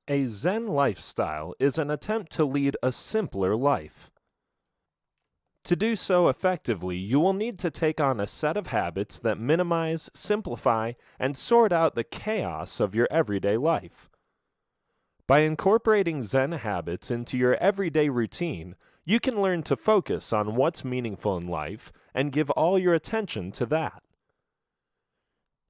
A Zen lifestyle is an attempt to lead a simpler life. To do so effectively, you will need to take on a set of habits that minimize, simplify, and sort out the chaos of your everyday life. By incorporating Zen habits into your everyday routine, you can learn to focus on what's meaningful in life and give all your attention to that.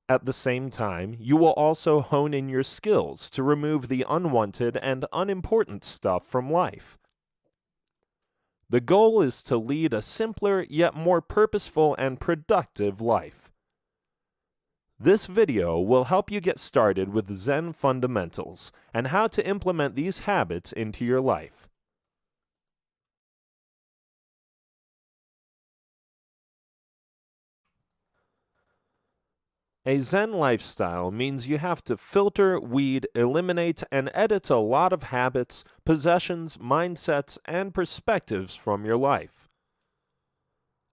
At the same time, you will also hone in your skills to remove the unwanted and unimportant stuff from life. The goal is to lead a simpler yet more purposeful and productive life. This video will help you get started with Zen fundamentals and how to implement these habits into your life. A Zen lifestyle means you have to filter, weed, eliminate, and edit a lot of habits, possessions, mindsets, and perspectives from your life.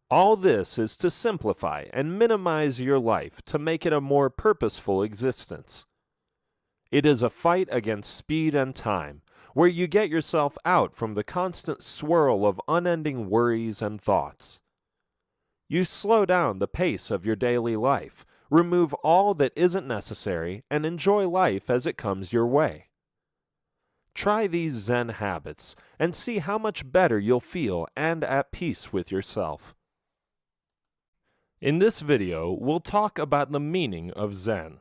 All this is to simplify and minimize your life to make it a more purposeful existence. It is a fight against speed and time, where you get yourself out from the constant swirl of unending worries and thoughts. You slow down the pace of your daily life, remove all that isn't necessary, and enjoy life as it comes your way. Try these Zen habits and see how much better you'll feel and at peace with yourself. In this video, we'll talk about the meaning of Zen.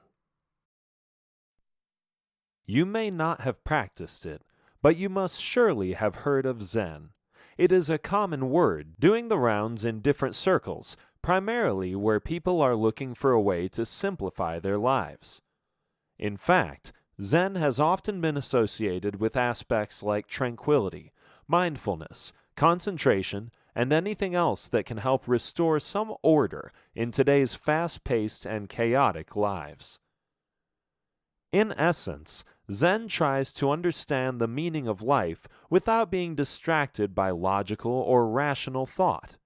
You may not have practiced it, but you must surely have heard of Zen. It is a common word, doing the rounds in different circles, primarily where people are looking for a way to simplify their lives. In fact, Zen has often been associated with aspects like tranquility, mindfulness, concentration, and anything else that can help restore some order in today's fast-paced and chaotic lives. In essence, Zen tries to understand the meaning of life without being distracted by logical or rational thought.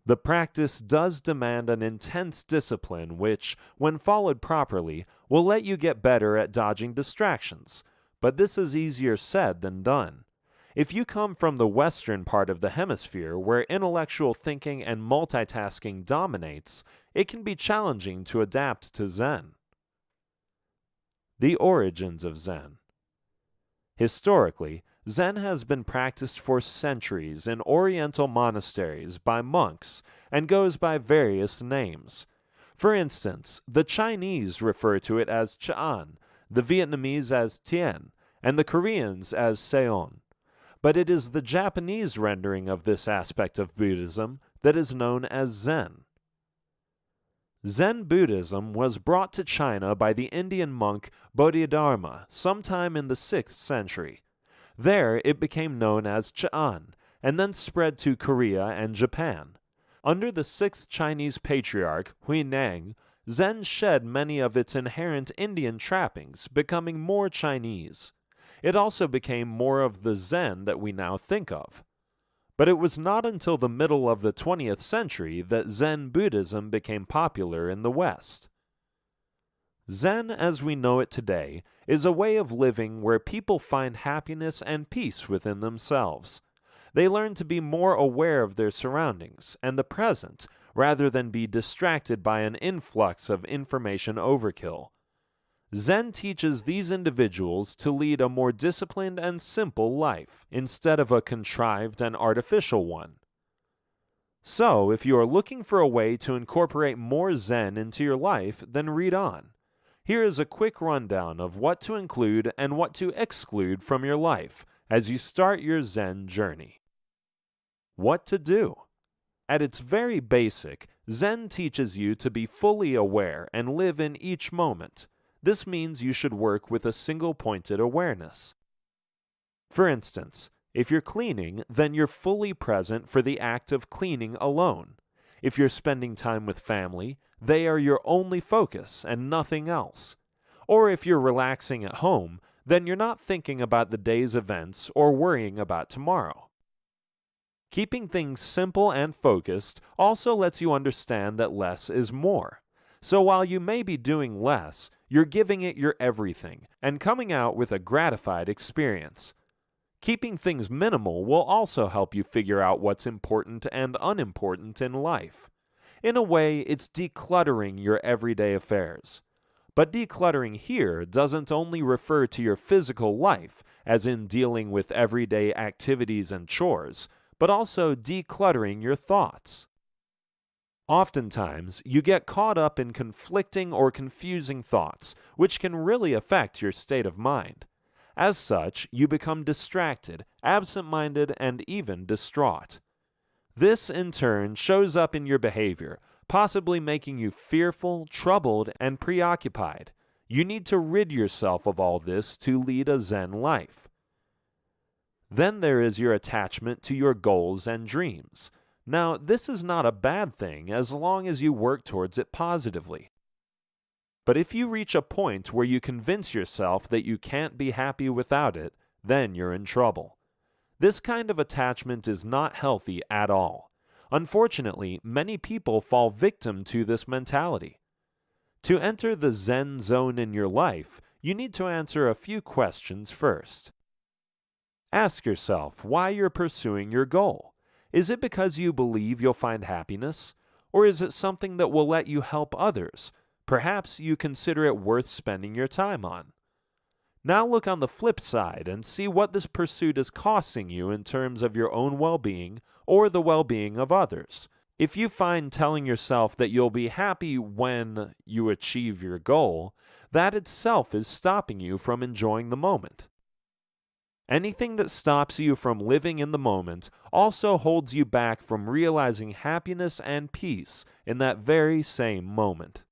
The practice does demand an intense discipline which, when followed properly, will let you get better at dodging distractions, but this is easier said than done. If you come from the Western part of the hemisphere where intellectual thinking and multitasking dominates, it can be challenging to adapt to Zen. The origins of Zen. Historically, Zen has been practiced for centuries in Oriental monasteries by monks and goes by various names. For instance, the Chinese refer to it as Ch'an, the Vietnamese as Tien, and the Koreans as Seon. But it is the Japanese rendering of this aspect of Buddhism that is known as Zen. Zen Buddhism was brought to China by the Indian monk Bodhidharma sometime in the 6th century. There it became known as Ch'an, and then spread to Korea and Japan. Under the 6th Chinese patriarch, Huineng, Zen shed many of its inherent Indian trappings, becoming more Chinese. It also became more of the Zen that we now think of. But it was not until the middle of the 20th century that Zen Buddhism became popular in the West. Zen, as we know it today, is a way of living where people find happiness and peace within themselves. They learn to be more aware of their surroundings and the present, rather than be distracted by an influx of information overkill. Zen teaches these individuals to lead a more disciplined and simple life, instead of a contrived and artificial one. So, if you are looking for a way to incorporate more Zen into your life, then read on. Here is a quick rundown of what to include and what to exclude from your life as you start your Zen journey. What to do? At its very basic, Zen teaches you to be fully aware and live in each moment. This means you should work with a single-pointed awareness. For instance, if you're cleaning, then you're fully present for the act of cleaning alone. If you're spending time with family, they are your only focus and nothing else. Or if you're relaxing at home, then you're not thinking about the day's events or worrying about tomorrow. Keeping things simple and focused also lets you understand that less is more. So while you may be doing less, You're giving it your everything and coming out with a gratified experience. Keeping things minimal will also help you figure out what's important and unimportant in life. In a way, it's decluttering your everyday affairs. But decluttering here doesn't only refer to your physical life, as in dealing with everyday activities and chores, but also decluttering your thoughts. Oftentimes, you get caught up in conflicting or confusing thoughts, which can really affect your state of mind. As such, you become distracted, absent-minded, and even distraught. This, in turn, shows up in your behavior, possibly making you fearful, troubled, and preoccupied. You need to rid yourself of all this to lead a Zen life. Then there is your attachment to your goals and dreams. Now, this is not a bad thing as long as you work towards it positively. But if you reach a point where you convince yourself that you can't be happy without it, then you're in trouble. This kind of attachment is not healthy at all. Unfortunately, many people fall victim to this mentality. To enter the Zen zone in your life, you need to answer a few questions first. Ask yourself why you're pursuing your goal. Is it because you believe you'll find happiness? Or is it something that will let you help others? Perhaps you consider it worth spending your time on. Now look on the flip side and see what this pursuit is costing you in terms of your own well-being or the well-being of others. If you find telling yourself that you'll be happy when you achieve your goal, that itself is stopping you from enjoying the moment. Anything that stops you from living in the moment also holds you back from realizing happiness and peace in that very same moment.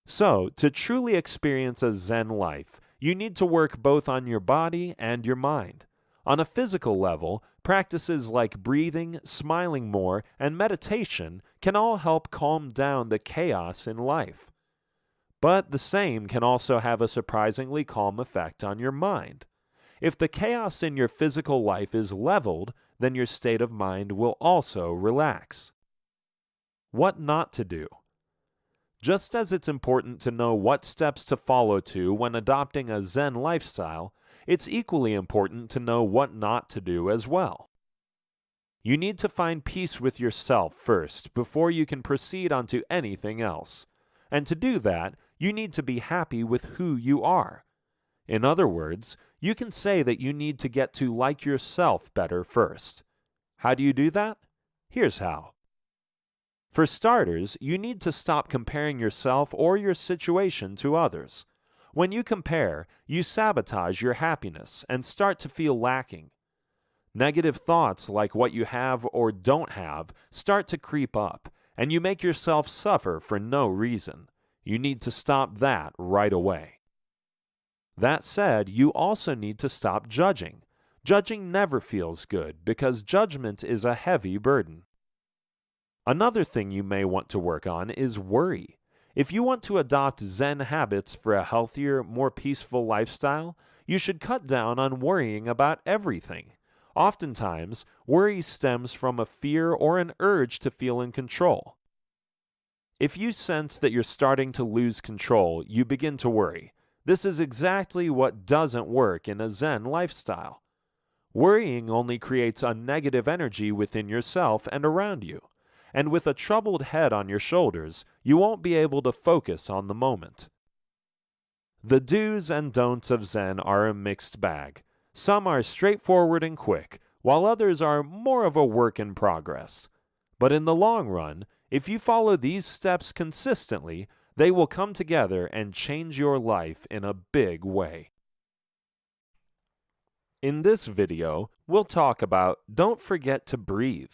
So, to truly experience a Zen life, you need to work both on your body and your mind. On a physical level, practices like breathing, smiling more, and meditation can all help calm down the chaos in life. But the same can also have a surprisingly calm effect on your mind. If the chaos in your physical life is leveled, then your state of mind will also relax. What not to do? Just as it's important to know what steps to follow when adopting a Zen lifestyle, it's equally important to know what not to do as well. You need to find peace with yourself first before you can proceed onto anything else. And to do that, you need to be happy with who you are. In other words, you can say that you need to get to like yourself better first. How do you do that? Here's how. For starters, you need to stop comparing yourself or your situation to others. When you compare, you sabotage your happiness and start to feel lacking. Negative thoughts like what you have or don't have start to creep up, and you make yourself suffer for no reason. You need to stop that right away. That said, you also need to stop judging. Judging never feels good because judgment is a heavy burden. Another thing you may want to work on is worry. If you want to adopt Zen habits for a healthier, more peaceful lifestyle, you should cut down on worrying about everything. Oftentimes, worry stems from a fear or an urge to feel in control. If you sense that you're starting to lose control, you begin to worry. This is exactly what doesn't work in a Zen lifestyle. Worrying only creates a negative energy within yourself and around you. And with a troubled head on your shoulders, you won't be able to focus on the moment. The do's and don'ts of Zen are a mixed bag. Some are straightforward and quick, while others are more of a work in progress. But in the long run, if you follow these steps consistently, they will come together and change your life in a big way. In this video, we'll talk about don't forget to breathe.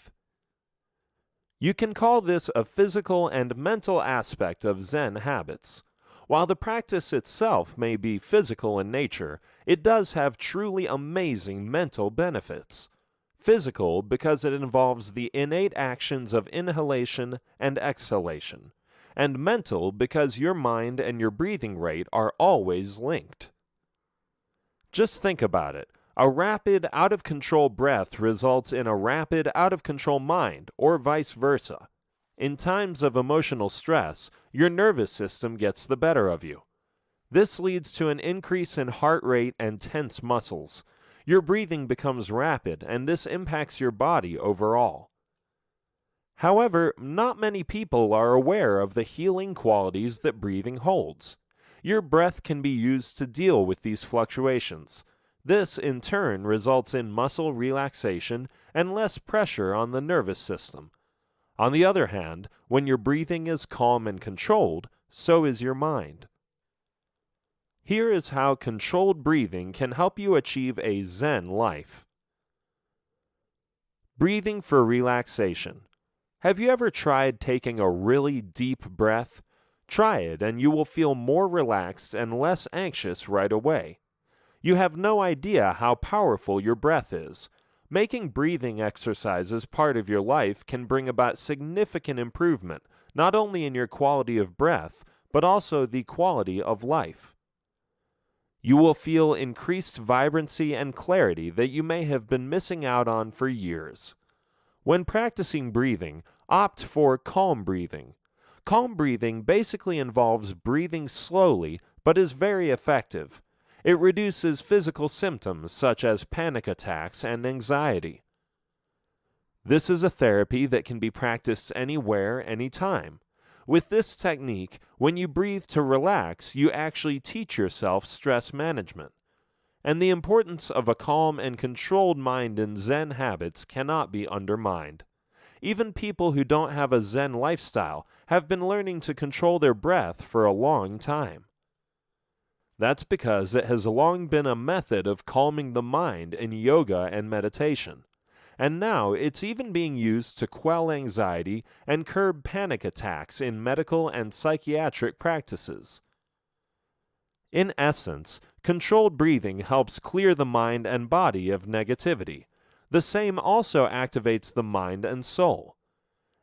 You can call this a physical and mental aspect of Zen habits. While the practice itself may be physical in nature, it does have truly amazing mental benefits. Physical because it involves the innate actions of inhalation and exhalation, and mental because your mind and your breathing rate are always linked. Just think about it. A rapid, out-of-control breath results in a rapid, out-of-control mind, or vice versa. In times of emotional stress, your nervous system gets the better of you. This leads to an increase in heart rate and tense muscles. Your breathing becomes rapid, and this impacts your body overall. However, not many people are aware of the healing qualities that breathing holds. Your breath can be used to deal with these fluctuations. This, in turn, results in muscle relaxation and less pressure on the nervous system. On the other hand, when your breathing is calm and controlled, so is your mind. Here is how controlled breathing can help you achieve a Zen life. Breathing for relaxation. Have you ever tried taking a really deep breath? Try it and you will feel more relaxed and less anxious right away. You have no idea how powerful your breath is. Making breathing exercises part of your life can bring about significant improvement, not only in your quality of breath, but also the quality of life. You will feel increased vibrancy and clarity that you may have been missing out on for years. When practicing breathing, opt for calm breathing. Calm breathing basically involves breathing slowly, but is very effective. It reduces physical symptoms such as panic attacks and anxiety. This is a therapy that can be practiced anywhere, anytime. With this technique, when you breathe to relax, you actually teach yourself stress management. And the importance of a calm and controlled mind in Zen habits cannot be undermined. Even people who don't have a Zen lifestyle have been learning to control their breath for a long time. That's because it has long been a method of calming the mind in yoga and meditation. And now it's even being used to quell anxiety and curb panic attacks in medical and psychiatric practices. In essence, controlled breathing helps clear the mind and body of negativity. The same also activates the mind and soul.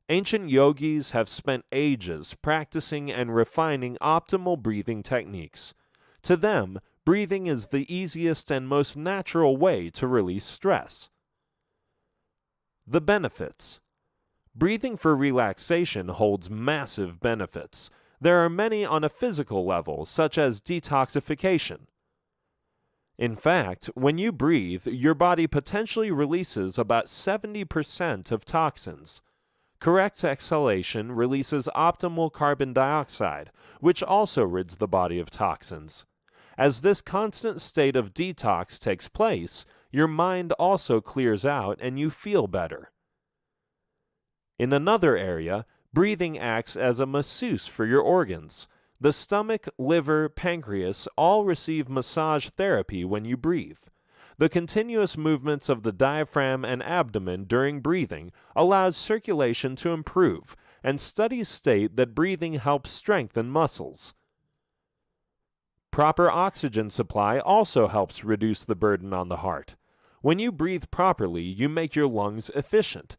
Ancient yogis have spent ages practicing and refining optimal breathing techniques. To them, breathing is the easiest and most natural way to release stress. The benefits. Breathing for relaxation holds massive benefits. There are many on a physical level, such as detoxification. In fact, when you breathe, your body potentially releases about 70% of toxins. Correct exhalation releases optimal carbon dioxide, which also rids the body of toxins. As this constant state of detox takes place, your mind also clears out and you feel better. In another area, breathing acts as a masseuse for your organs. The stomach, liver, pancreas all receive massage therapy when you breathe. The continuous movements of the diaphragm and abdomen during breathing allows circulation to improve, and studies state that breathing helps strengthen muscles. Proper oxygen supply also helps reduce the burden on the heart. When you breathe properly, you make your lungs efficient.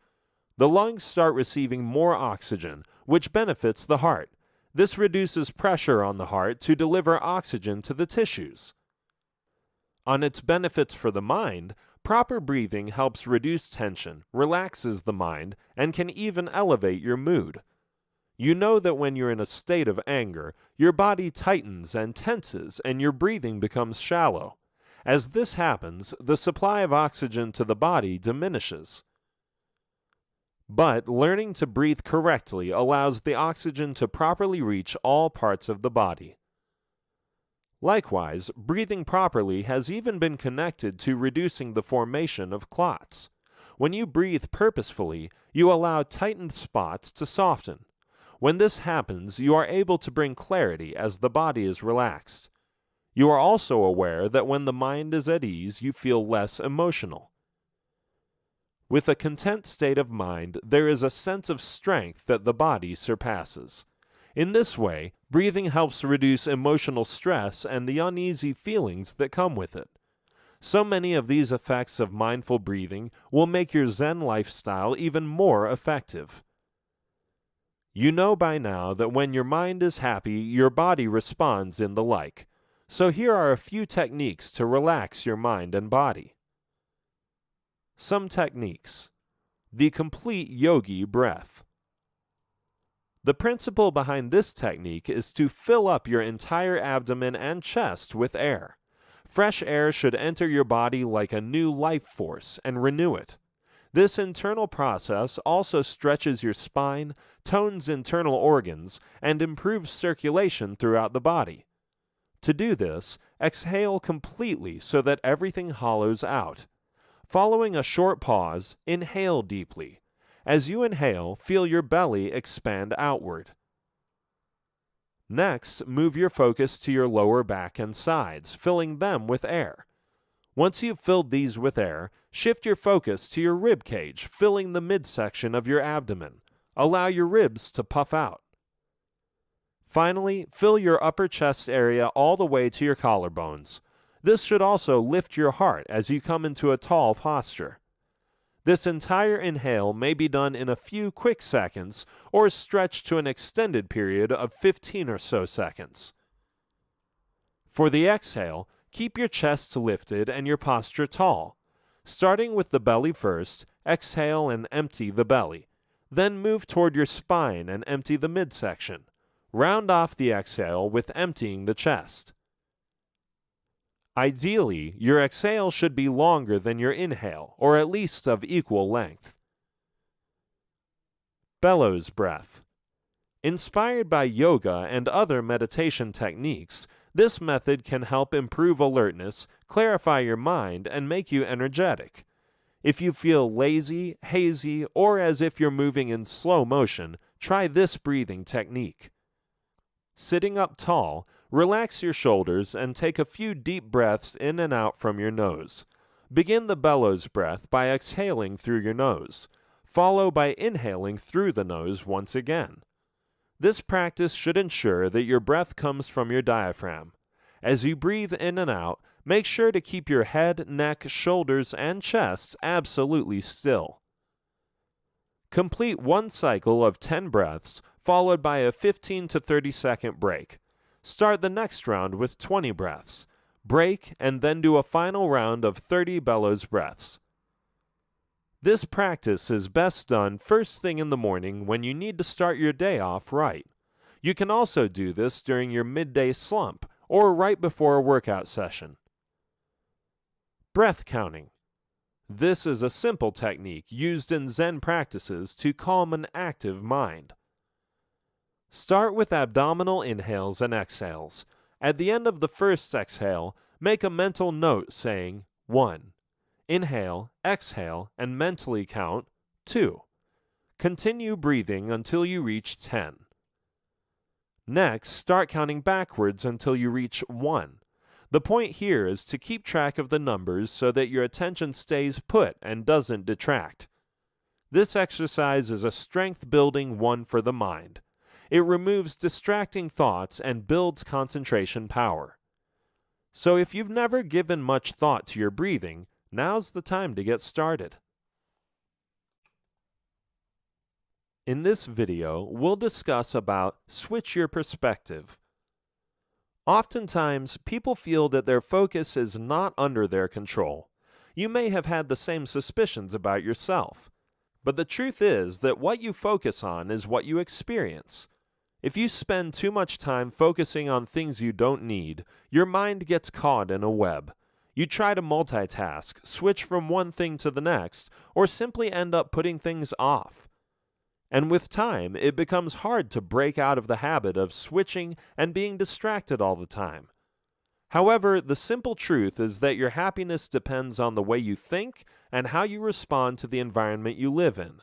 The lungs start receiving more oxygen, which benefits the heart. This reduces pressure on the heart to deliver oxygen to the tissues. On its benefits for the mind, proper breathing helps reduce tension, relaxes the mind, and can even elevate your mood. You know that when you're in a state of anger, your body tightens and tenses and your breathing becomes shallow. As this happens, the supply of oxygen to the body diminishes. But learning to breathe correctly allows the oxygen to properly reach all parts of the body. Likewise, breathing properly has even been connected to reducing the formation of clots. When you breathe purposefully, you allow tightened spots to soften. When this happens, you are able to bring clarity as the body is relaxed. You are also aware that when the mind is at ease, you feel less emotional. With a content state of mind, there is a sense of strength that the body surpasses. In this way, breathing helps reduce emotional stress and the uneasy feelings that come with it. So many of these effects of mindful breathing will make your Zen lifestyle even more effective. You know by now that when your mind is happy, your body responds in the like. So here are a few techniques to relax your mind and body. Some techniques. The complete yogi breath. The principle behind this technique is to fill up your entire abdomen and chest with air. Fresh air should enter your body like a new life force and renew it. This internal process also stretches your spine, tones internal organs, and improves circulation throughout the body. To do this, exhale completely so that everything hollows out. Following a short pause, inhale deeply. As you inhale, feel your belly expand outward. Next, move your focus to your lower back and sides, filling them with air. Once you've filled these with air, shift your focus to your rib cage, filling the midsection of your abdomen. Allow your ribs to puff out. Finally, fill your upper chest area all the way to your collarbones. This should also lift your heart as you come into a tall posture. This entire inhale may be done in a few quick seconds or stretched to an extended period of 15 or so seconds. For the exhale, keep your chest lifted and your posture tall. Starting with the belly first, exhale and empty the belly. Then move toward your spine and empty the midsection. Round off the exhale with emptying the chest. Ideally, your exhale should be longer than your inhale, or at least of equal length. Bellows breath. Inspired by yoga and other meditation techniques, this method can help improve alertness, clarify your mind, and make you energetic. If you feel lazy, hazy, or as if you're moving in slow motion, try this breathing technique. Sitting up tall, relax your shoulders and take a few deep breaths in and out from your nose. Begin the bellows breath by exhaling through your nose. Follow by inhaling through the nose once again. This practice should ensure that your breath comes from your diaphragm. As you breathe in and out, make sure to keep your head, neck, shoulders, and chest absolutely still. Complete one cycle of 10 breaths, followed by a 15 to 30 second break. Start the next round with 20 breaths. Break, and then do a final round of 30 bellows breaths. This practice is best done first thing in the morning when you need to start your day off right. You can also do this during your midday slump or right before a workout session. Breath counting. This is a simple technique used in Zen practices to calm an active mind. Start with abdominal inhales and exhales. At the end of the first exhale, make a mental note saying 1. Inhale, exhale, and mentally count 2. Continue breathing until you reach 10. Next, start counting backwards until you reach 1. The point here is to keep track of the numbers so that your attention stays put and doesn't detract. This exercise is a strength-building one for the mind. It removes distracting thoughts and builds concentration power. So if you've never given much thought to your breathing, now's the time to get started. In this video, we'll discuss about switch your perspective. Oftentimes, people feel that their focus is not under their control. You may have had the same suspicions about yourself. But the truth is that what you focus on is what you experience. If you spend too much time focusing on things you don't need, your mind gets caught in a web. You try to multitask, switch from one thing to the next, or simply end up putting things off. And with time, it becomes hard to break out of the habit of switching and being distracted all the time. However, the simple truth is that your happiness depends on the way you think and how you respond to the environment you live in.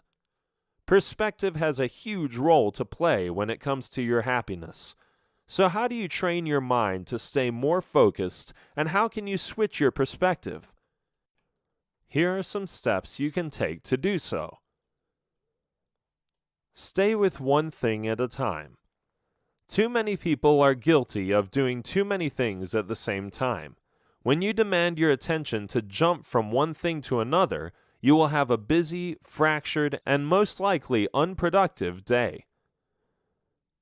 Perspective has a huge role to play when it comes to your happiness. So how do you train your mind to stay more focused, and how can you switch your perspective? Here are some steps you can take to do so. Stay with one thing at a time. Too many people are guilty of doing too many things at the same time. When you demand your attention to jump from one thing to another, you will have a busy, fractured, and most likely unproductive day.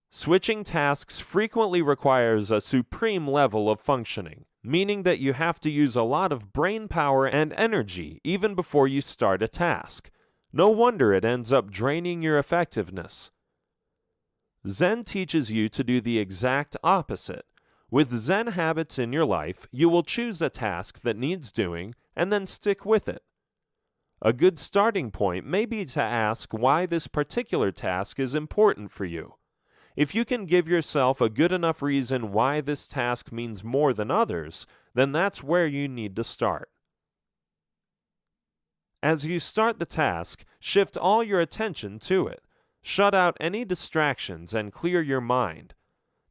Switching tasks frequently requires a supreme level of functioning, meaning that you have to use a lot of brain power and energy even before you start a task. No wonder it ends up draining your effectiveness. Zen teaches you to do the exact opposite. With Zen habits in your life, you will choose a task that needs doing and then stick with it. A good starting point may be to ask why this particular task is important for you. If you can give yourself a good enough reason why this task means more than others, then that's where you need to start. As you start the task, shift all your attention to it. Shut out any distractions and clear your mind.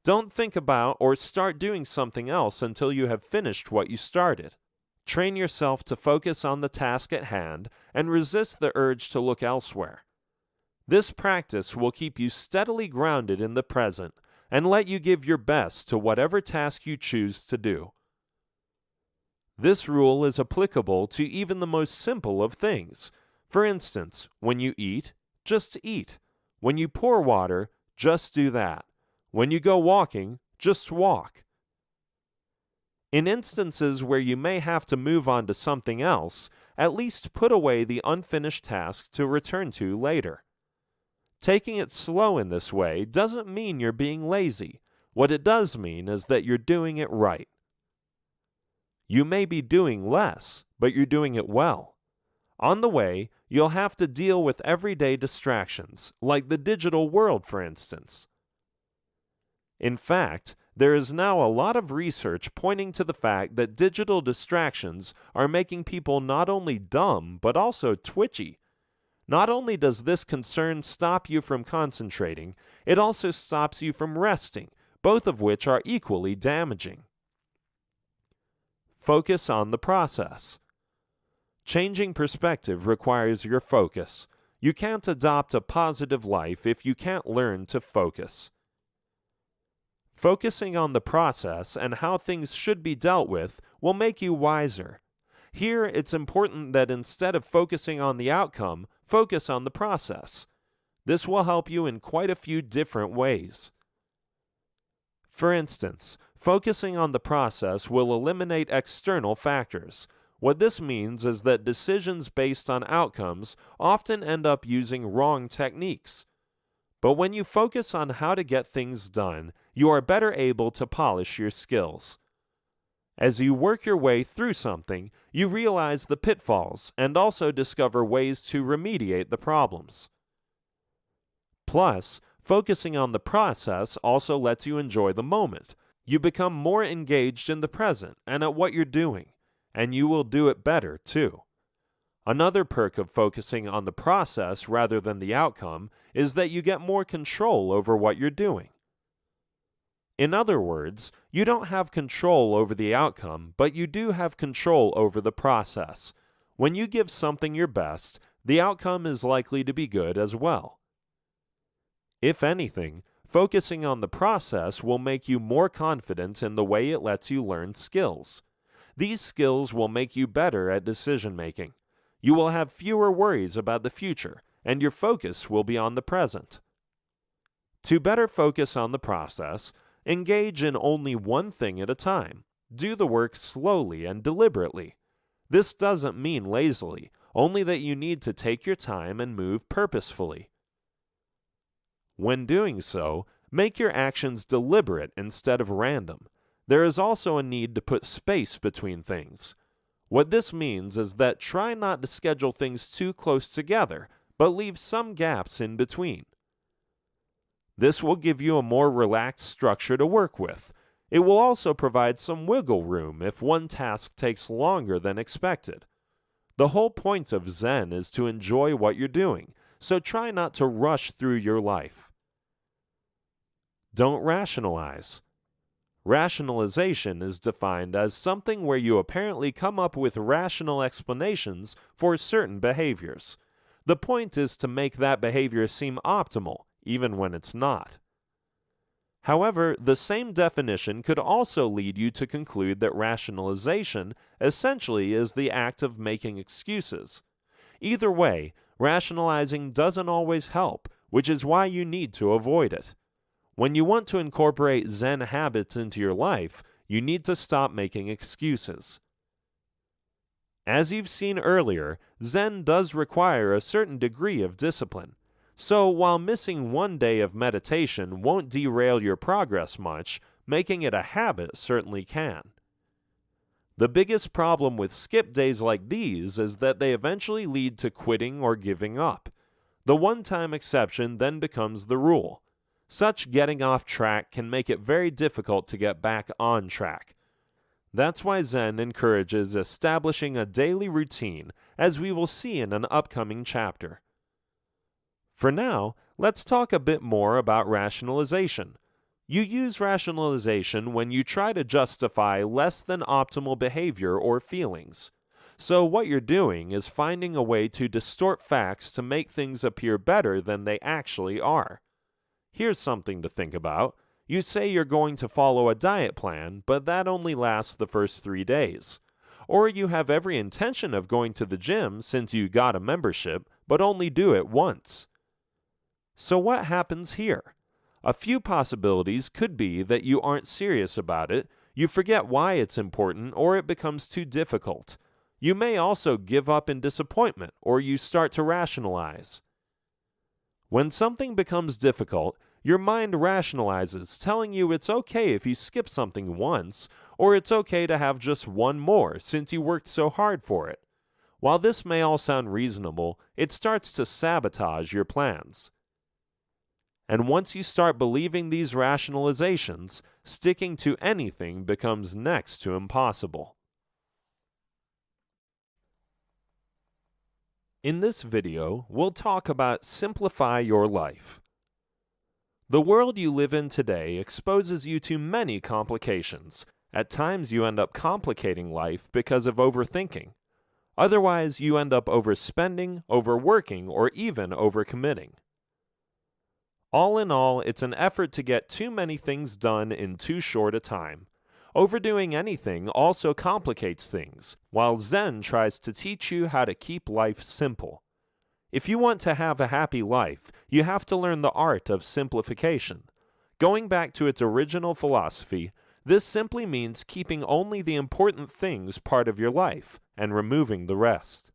Don't think about or start doing something else until you have finished what you started. Train yourself to focus on the task at hand and resist the urge to look elsewhere. This practice will keep you steadily grounded in the present and let you give your best to whatever task you choose to do. This rule is applicable to even the most simple of things. For instance, when you eat, just eat. When you pour water, just do that. When you go walking, just walk. In instances where you may have to move on to something else, at least put away the unfinished task to return to later. Taking it slow in this way doesn't mean you're being lazy. What it does mean is that you're doing it right. You may be doing less, but you're doing it well. On the way, you'll have to deal with everyday distractions, like the digital world, for instance. In fact, there is now a lot of research pointing to the fact that digital distractions are making people not only dumb, but also twitchy. Not only does this concern stop you from concentrating, it also stops you from resting, both of which are equally damaging. Focus on the process. Changing perspective requires your focus. You can't adopt a positive life if you can't learn to focus. Focusing on the process and how things should be dealt with will make you wiser. Here, it's important that instead of focusing on the outcome, focus on the process. This will help you in quite a few different ways. For instance, focusing on the process will eliminate external factors. What this means is that decisions based on outcomes often end up using wrong techniques. But when you focus on how to get things done, you are better able to polish your skills. As you work your way through something, you realize the pitfalls and also discover ways to remediate the problems. Plus, focusing on the process also lets you enjoy the moment. You become more engaged in the present and at what you're doing, and you will do it better too. Another perk of focusing on the process rather than the outcome is that you get more control over what you're doing. In other words, you don't have control over the outcome, but you do have control over the process. When you give something your best, the outcome is likely to be good as well. If anything, focusing on the process will make you more confident in the way it lets you learn skills. These skills will make you better at decision-making. You will have fewer worries about the future, and your focus will be on the present. To better focus on the process, engage in only one thing at a time. Do the work slowly and deliberately. This doesn't mean lazily, only that you need to take your time and move purposefully. When doing so, make your actions deliberate instead of random. There is also a need to put space between things. What this means is that try not to schedule things too close together, but leave some gaps in between. This will give you a more relaxed structure to work with. It will also provide some wiggle room if one task takes longer than expected. The whole point of Zen is to enjoy what you're doing, so try not to rush through your life. Don't rationalize. Rationalization is defined as something where you apparently come up with rational explanations for certain behaviors. The point is to make that behavior seem optimal, even when it's not. However, the same definition could also lead you to conclude that rationalization essentially is the act of making excuses. Either way, rationalizing doesn't always help, which is why you need to avoid it. When you want to incorporate Zen habits into your life, you need to stop making excuses. As you've seen earlier, Zen does require a certain degree of discipline. So while missing one day of meditation won't derail your progress much, making it a habit certainly can. The biggest problem with skip days like these is that they eventually lead to quitting or giving up. The one-time exception then becomes the rule. Such getting off track can make it very difficult to get back on track. That's why Zen encourages establishing a daily routine, as we will see in an upcoming chapter. For now, let's talk a bit more about rationalization. You use rationalization when you try to justify less than optimal behavior or feelings. So what you're doing is finding a way to distort facts to make things appear better than they actually are. Here's something to think about. You say you're going to follow a diet plan, but that only lasts the first 3 days. Or you have every intention of going to the gym since you got a membership, but only do it once. So what happens here? A few possibilities could be that you aren't serious about it, you forget why it's important, or it becomes too difficult. You may also give up in disappointment, or you start to rationalize. When something becomes difficult, your mind rationalizes, telling you it's okay if you skip something once, or it's okay to have just one more since you worked so hard for it. While this may all sound reasonable, it starts to sabotage your plans. And once you start believing these rationalizations, sticking to anything becomes next to impossible. In this video, we'll talk about simplify your life. The world you live in today exposes you to many complications. At times you end up complicating life because of overthinking. Otherwise, you end up overspending, overworking, or even overcommitting. All in all, it's an effort to get too many things done in too short a time. Overdoing anything also complicates things, while Zen tries to teach you how to keep life simple. If you want to have a happy life, you have to learn the art of simplification. Going back to its original philosophy, this simply means keeping only the important things part of your life and removing the rest.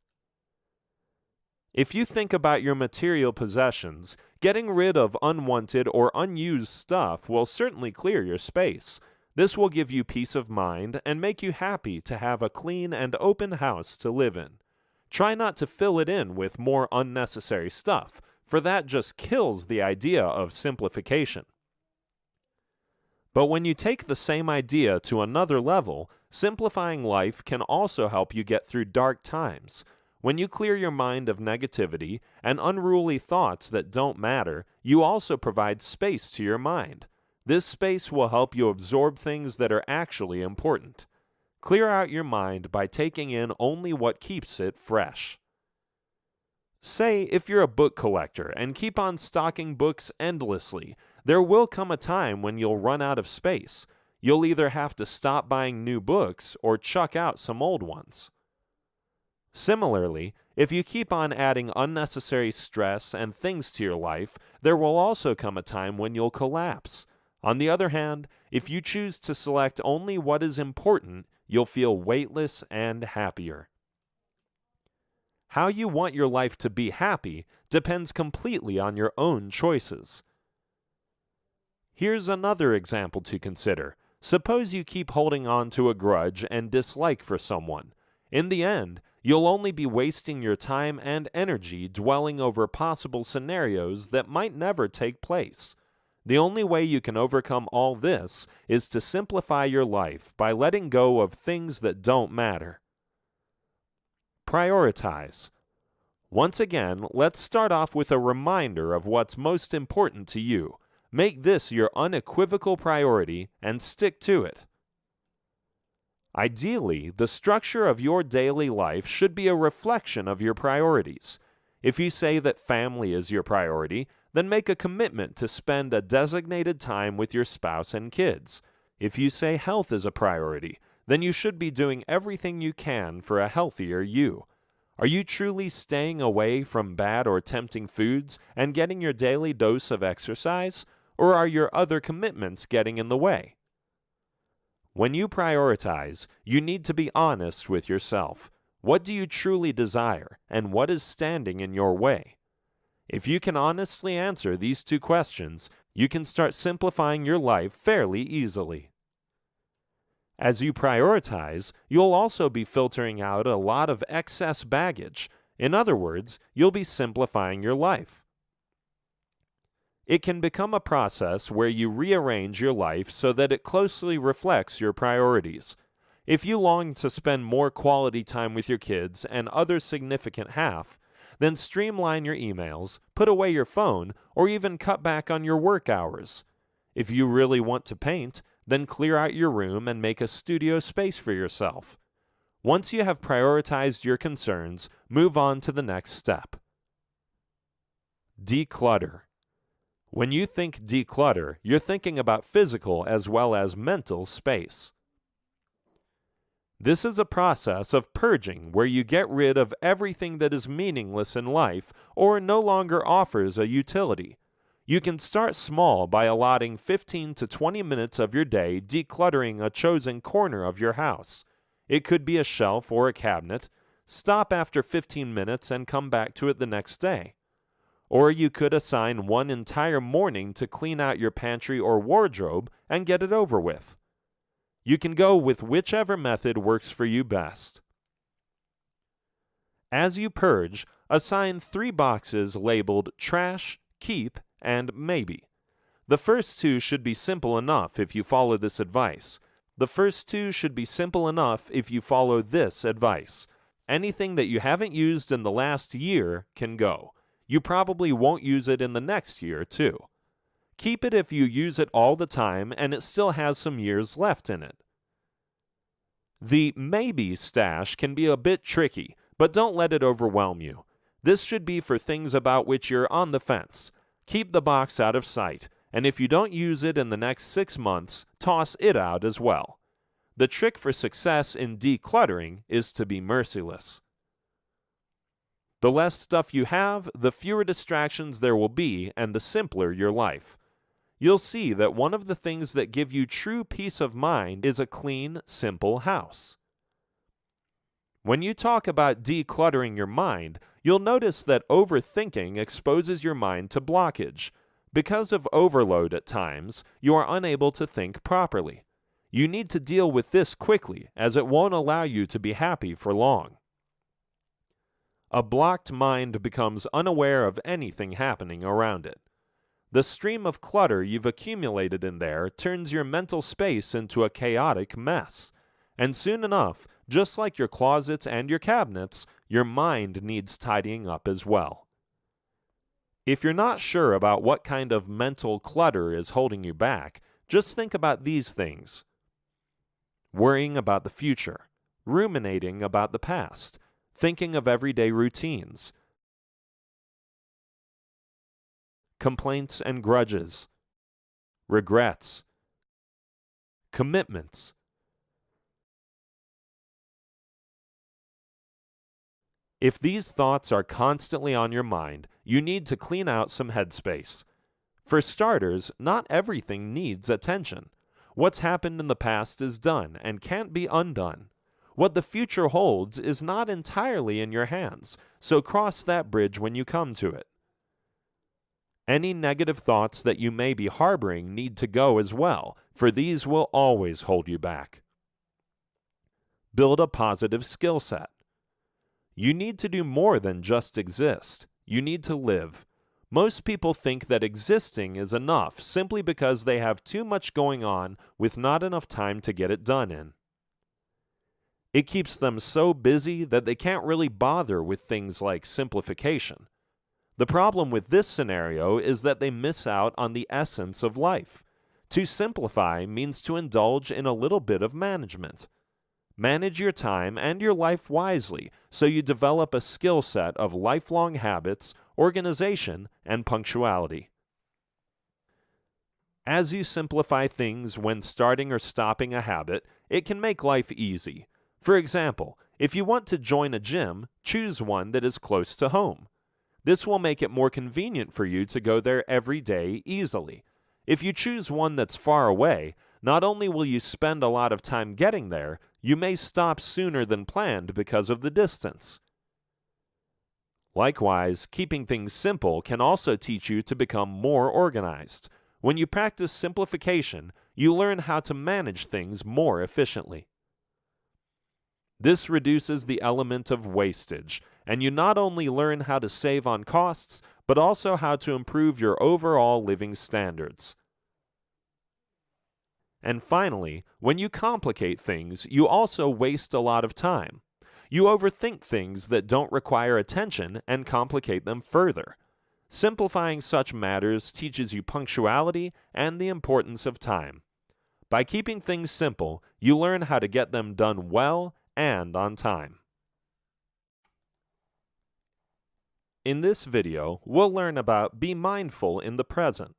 If you think about your material possessions, getting rid of unwanted or unused stuff will certainly clear your space. This will give you peace of mind and make you happy to have a clean and open house to live in. Try not to fill it in with more unnecessary stuff, for that just kills the idea of simplification. But when you take the same idea to another level, simplifying life can also help you get through dark times. When you clear your mind of negativity and unruly thoughts that don't matter, you also provide space to your mind. This space will help you absorb things that are actually important. Clear out your mind by taking in only what keeps it fresh. Say if you're a book collector and keep on stocking books endlessly, there will come a time when you'll run out of space. You'll either have to stop buying new books or chuck out some old ones. Similarly, if you keep on adding unnecessary stress and things to your life, there will also come a time when you'll collapse. On the other hand, if you choose to select only what is important, you'll feel weightless and happier. How you want your life to be happy depends completely on your own choices. Here's another example to consider. Suppose you keep holding on to a grudge and dislike for someone. In the end, you'll only be wasting your time and energy dwelling over possible scenarios that might never take place. The only way you can overcome all this is to simplify your life by letting go of things that don't matter. Prioritize. Once again, let's start off with a reminder of what's most important to you. Make this your unequivocal priority and stick to it. Ideally, the structure of your daily life should be a reflection of your priorities. If you say that family is your priority, then make a commitment to spend a designated time with your spouse and kids. If you say health is a priority, then you should be doing everything you can for a healthier you. Are you truly staying away from bad or tempting foods and getting your daily dose of exercise, or are your other commitments getting in the way? When you prioritize, you need to be honest with yourself. What do you truly desire, and what is standing in your way? If you can honestly answer these two questions, you can start simplifying your life fairly easily. As you prioritize, you'll also be filtering out a lot of excess baggage. In other words, you'll be simplifying your life. It can become a process where you rearrange your life so that it closely reflects your priorities. If you long to spend more quality time with your kids and other significant half, then streamline your emails, put away your phone, or even cut back on your work hours. If you really want to paint, then clear out your room and make a studio space for yourself. Once you have prioritized your concerns, move on to the next step. Declutter. When you think declutter, you're thinking about physical as well as mental space. This is a process of purging where you get rid of everything that is meaningless in life or no longer offers a utility. You can start small by allotting 15 to 20 minutes of your day decluttering a chosen corner of your house. It could be a shelf or a cabinet. Stop after 15 minutes and come back to it the next day. Or you could assign one entire morning to clean out your pantry or wardrobe and get it over with. You can go with whichever method works for you best. As you purge, assign 3 boxes labeled Trash, Keep, and Maybe. The first 2 should be simple enough if you follow this advice. Anything that you haven't used in the last year can go. You probably won't use it in the next year, too. Keep it if you use it all the time and it still has some years left in it. The maybe stash can be a bit tricky, but don't let it overwhelm you. This should be for things about which you're on the fence. Keep the box out of sight, and if you don't use it in the next 6 months, toss it out as well. The trick for success in decluttering is to be merciless. The less stuff you have, the fewer distractions there will be, and the simpler your life. You'll see that one of the things that give you true peace of mind is a clean, simple house. When you talk about decluttering your mind, you'll notice that overthinking exposes your mind to blockage. Because of overload at times, you are unable to think properly. You need to deal with this quickly, as it won't allow you to be happy for long. A blocked mind becomes unaware of anything happening around it. The stream of clutter you've accumulated in there turns your mental space into a chaotic mess. And soon enough, just like your closets and your cabinets, your mind needs tidying up as well. If you're not sure about what kind of mental clutter is holding you back, just think about these things. Worrying about the future, ruminating about the past, thinking of everyday routines, complaints and grudges, regrets, commitments. If these thoughts are constantly on your mind, you need to clean out some headspace. For starters, not everything needs attention. What's happened in the past is done and can't be undone. What the future holds is not entirely in your hands, so cross that bridge when you come to it. Any negative thoughts that you may be harboring need to go as well, for these will always hold you back. Build a positive skill set. You need to do more than just exist. You need to live. Most people think that existing is enough simply because they have too much going on with not enough time to get it done in. It keeps them so busy that they can't really bother with things like simplification. The problem with this scenario is that they miss out on the essence of life. To simplify means to indulge in a little bit of management. Manage your time and your life wisely so you develop a skill set of lifelong habits, organization, and punctuality. As you simplify things when starting or stopping a habit, it can make life easy. For example, if you want to join a gym, choose one that is close to home. This will make it more convenient for you to go there every day easily. If you choose one that's far away, not only will you spend a lot of time getting there, you may stop sooner than planned because of the distance. Likewise, keeping things simple can also teach you to become more organized. When you practice simplification, you learn how to manage things more efficiently. This reduces the element of wastage, and you not only learn how to save on costs, but also how to improve your overall living standards. And finally, when you complicate things, you also waste a lot of time. You overthink things that don't require attention and complicate them further. Simplifying such matters teaches you punctuality and the importance of time. By keeping things simple, you learn how to get them done well and on time. In this video, we'll learn about be mindful in the present.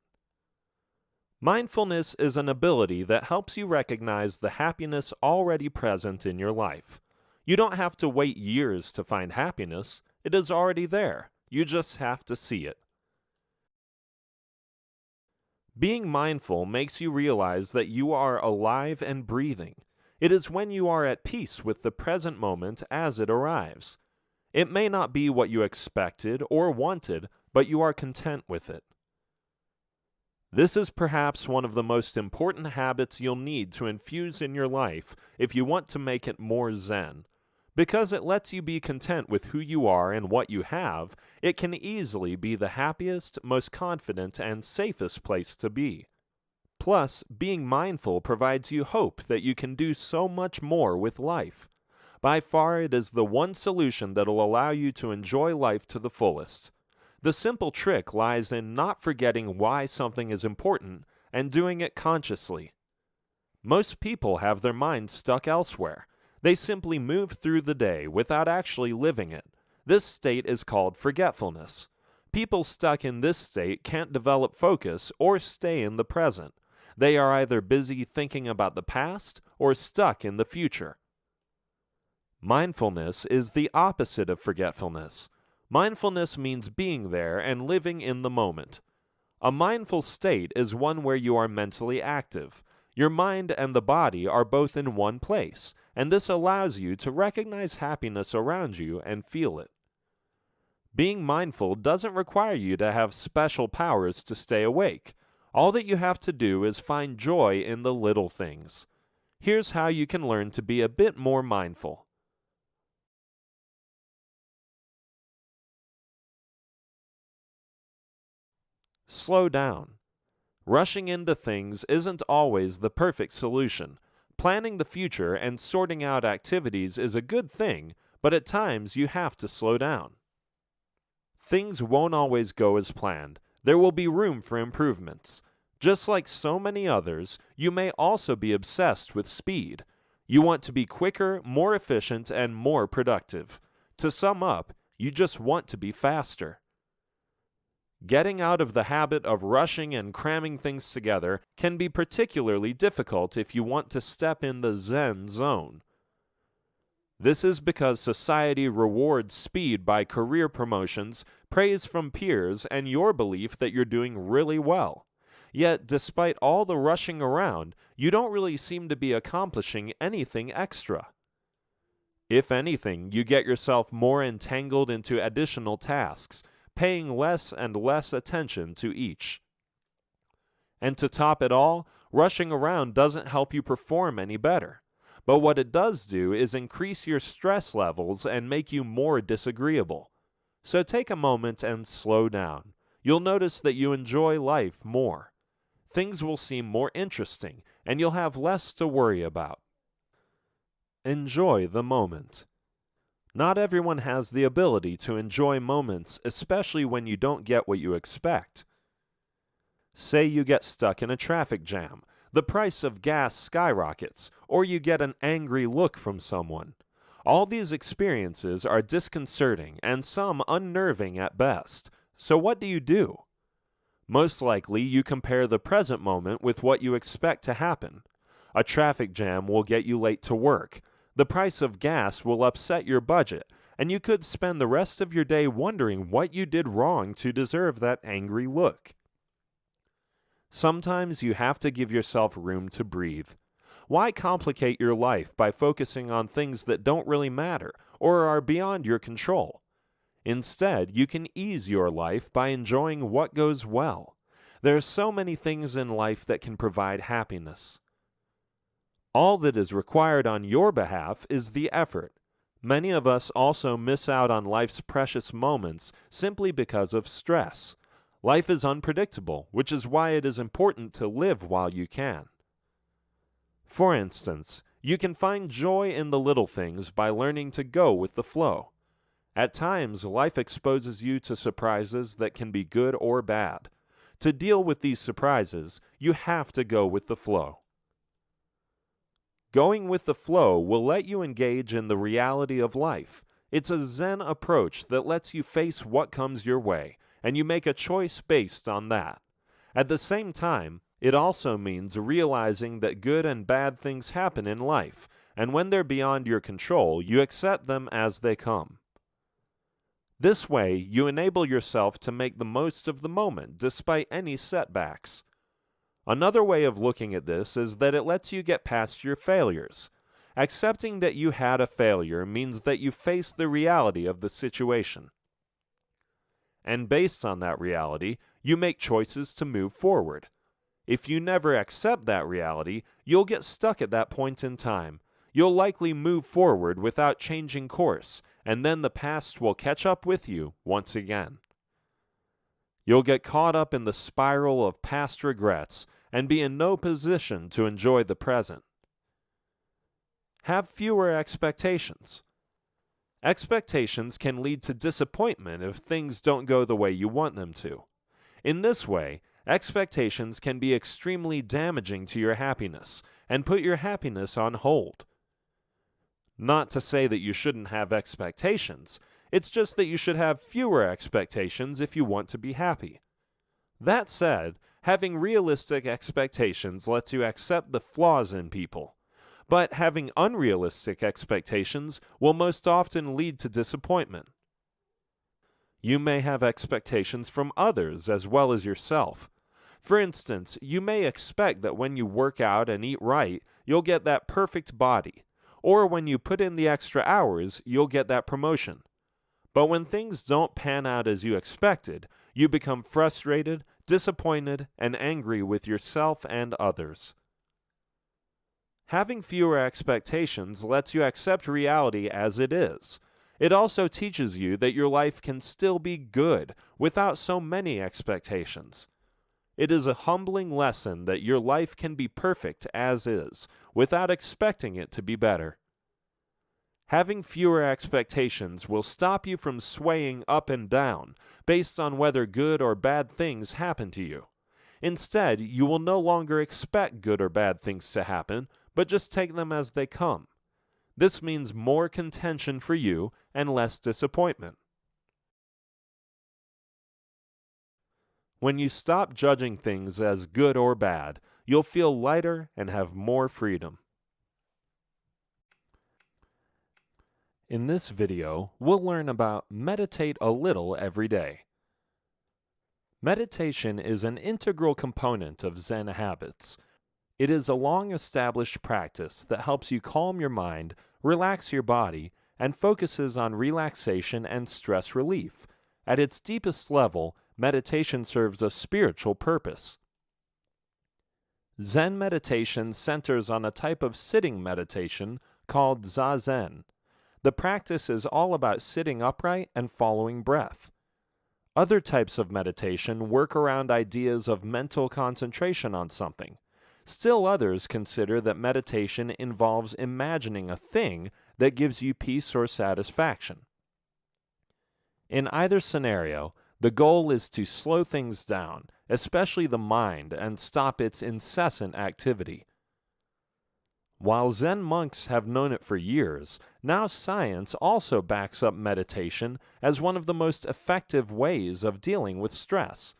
Mindfulness is an ability that helps you recognize the happiness already present in your life. You don't have to wait years to find happiness. It is already there. You just have to see it. Being mindful makes you realize that you are alive and breathing. It is when you are at peace with the present moment as it arrives. It may not be what you expected or wanted, but you are content with it. This is perhaps one of the most important habits you'll need to infuse in your life if you want to make it more Zen. Because it lets you be content with who you are and what you have, it can easily be the happiest, most confident, and safest place to be. Plus, being mindful provides you hope that you can do so much more with life. By far, it is the one solution that will allow you to enjoy life to the fullest. The simple trick lies in not forgetting why something is important and doing it consciously. Most people have their minds stuck elsewhere. They simply move through the day without actually living it. This state is called forgetfulness. People stuck in this state can't develop focus or stay in the present. They are either busy thinking about the past or stuck in the future. Mindfulness is the opposite of forgetfulness. Mindfulness means being there and living in the moment. A mindful state is one where you are mentally active. Your mind and the body are both in one place, and this allows you to recognize happiness around you and feel it. Being mindful doesn't require you to have special powers to stay awake. All that you have to do is find joy in the little things. Here's how you can learn to be a bit more mindful. Slow down. Rushing into things isn't always the perfect solution. Planning the future and sorting out activities is a good thing, but at times you have to slow down. Things won't always go as planned. There will be room for improvements. Just like so many others, you may also be obsessed with speed. You want to be quicker, more efficient, and more productive. To sum up, you just want to be faster. Getting out of the habit of rushing and cramming things together can be particularly difficult if you want to step in the Zen zone. This is because society rewards speed by career promotions, praise from peers, and your belief that you're doing really well. Yet, despite all the rushing around, you don't really seem to be accomplishing anything extra. If anything, you get yourself more entangled into additional tasks, paying less and less attention to each. And to top it all, rushing around doesn't help you perform any better. But what it does do is increase your stress levels and make you more disagreeable. So take a moment and slow down. You'll notice that you enjoy life more. Things will seem more interesting, and you'll have less to worry about. Enjoy the moment. Not everyone has the ability to enjoy moments, especially when you don't get what you expect. Say you get stuck in a traffic jam, the price of gas skyrockets, or you get an angry look from someone. All these experiences are disconcerting and some unnerving at best. So what do? Most likely, you compare the present moment with what you expect to happen. A traffic jam will get you late to work. The price of gas will upset your budget, and you could spend the rest of your day wondering what you did wrong to deserve that angry look. Sometimes you have to give yourself room to breathe. Why complicate your life by focusing on things that don't really matter or are beyond your control? Instead, you can ease your life by enjoying what goes well. There are so many things in life that can provide happiness. All that is required on your behalf is the effort. Many of us also miss out on life's precious moments simply because of stress. Life is unpredictable, which is why it is important to live while you can. For instance, you can find joy in the little things by learning to go with the flow. At times, life exposes you to surprises that can be good or bad. To deal with these surprises, you have to go with the flow. Going with the flow will let you engage in the reality of life. It's a Zen approach that lets you face what comes your way, and you make a choice based on that. At the same time, it also means realizing that good and bad things happen in life, and when they're beyond your control, you accept them as they come. This way, you enable yourself to make the most of the moment despite any setbacks. Another way of looking at this is that it lets you get past your failures. Accepting that you had a failure means that you face the reality of the situation. And based on that reality, you make choices to move forward. If you never accept that reality, you'll get stuck at that point in time. You'll likely move forward without changing course, and then the past will catch up with you once again. You'll get caught up in the spiral of past regrets and be in no position to enjoy the present. Have fewer expectations. Expectations can lead to disappointment if things don't go the way you want them to. In this way, expectations can be extremely damaging to your happiness and put your happiness on hold. Not to say that you shouldn't have expectations, it's just that you should have fewer expectations if you want to be happy. That said, having realistic expectations lets you accept the flaws in people, but having unrealistic expectations will most often lead to disappointment. You may have expectations from others as well as yourself. For instance, you may expect that when you work out and eat right, you'll get that perfect body, or when you put in the extra hours, you'll get that promotion. But when things don't pan out as you expected, you become frustrated, disappointed, and angry with yourself and others. Having fewer expectations lets you accept reality as it is. It also teaches you that your life can still be good without so many expectations. It is a humbling lesson that your life can be perfect as is, without expecting it to be better. Having fewer expectations will stop you from swaying up and down based on whether good or bad things happen to you. Instead, you will no longer expect good or bad things to happen, but just take them as they come. This means more contention for you and less disappointment. When you stop judging things as good or bad, you'll feel lighter and have more freedom. In this video, we'll learn about meditate a little every day. Meditation is an integral component of Zen habits. It is a long-established practice that helps you calm your mind, relax your body, and focuses on relaxation and stress relief. At its deepest level, meditation serves a spiritual purpose. Zen meditation centers on a type of sitting meditation called Zazen. The practice is all about sitting upright and following breath. Other types of meditation work around ideas of mental concentration on something. Still others consider that meditation involves imagining a thing that gives you peace or satisfaction. In either scenario, the goal is to slow things down, especially the mind, and stop its incessant activity. While Zen monks have known it for years, now science also backs up meditation as one of the most effective ways of dealing with stress.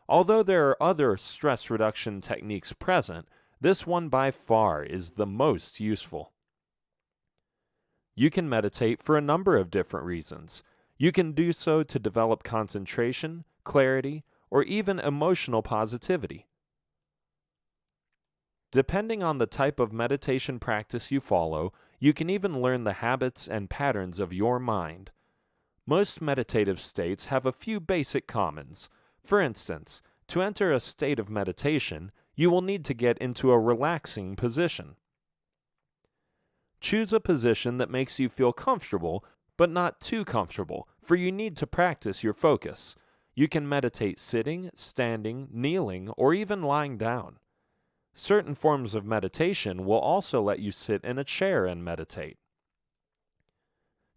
Although there are other stress reduction techniques present, this one by far is the most useful. You can meditate for a number of different reasons. You can do so to develop concentration, clarity, or even emotional positivity. Depending on the type of meditation practice you follow, you can even learn the habits and patterns of your mind. Most meditative states have a few basic commons. For instance, to enter a state of meditation, you will need to get into a relaxing position. Choose a position that makes you feel comfortable, but not too comfortable, for you need to practice your focus. You can meditate sitting, standing, kneeling, or even lying down. Certain forms of meditation will also let you sit in a chair and meditate.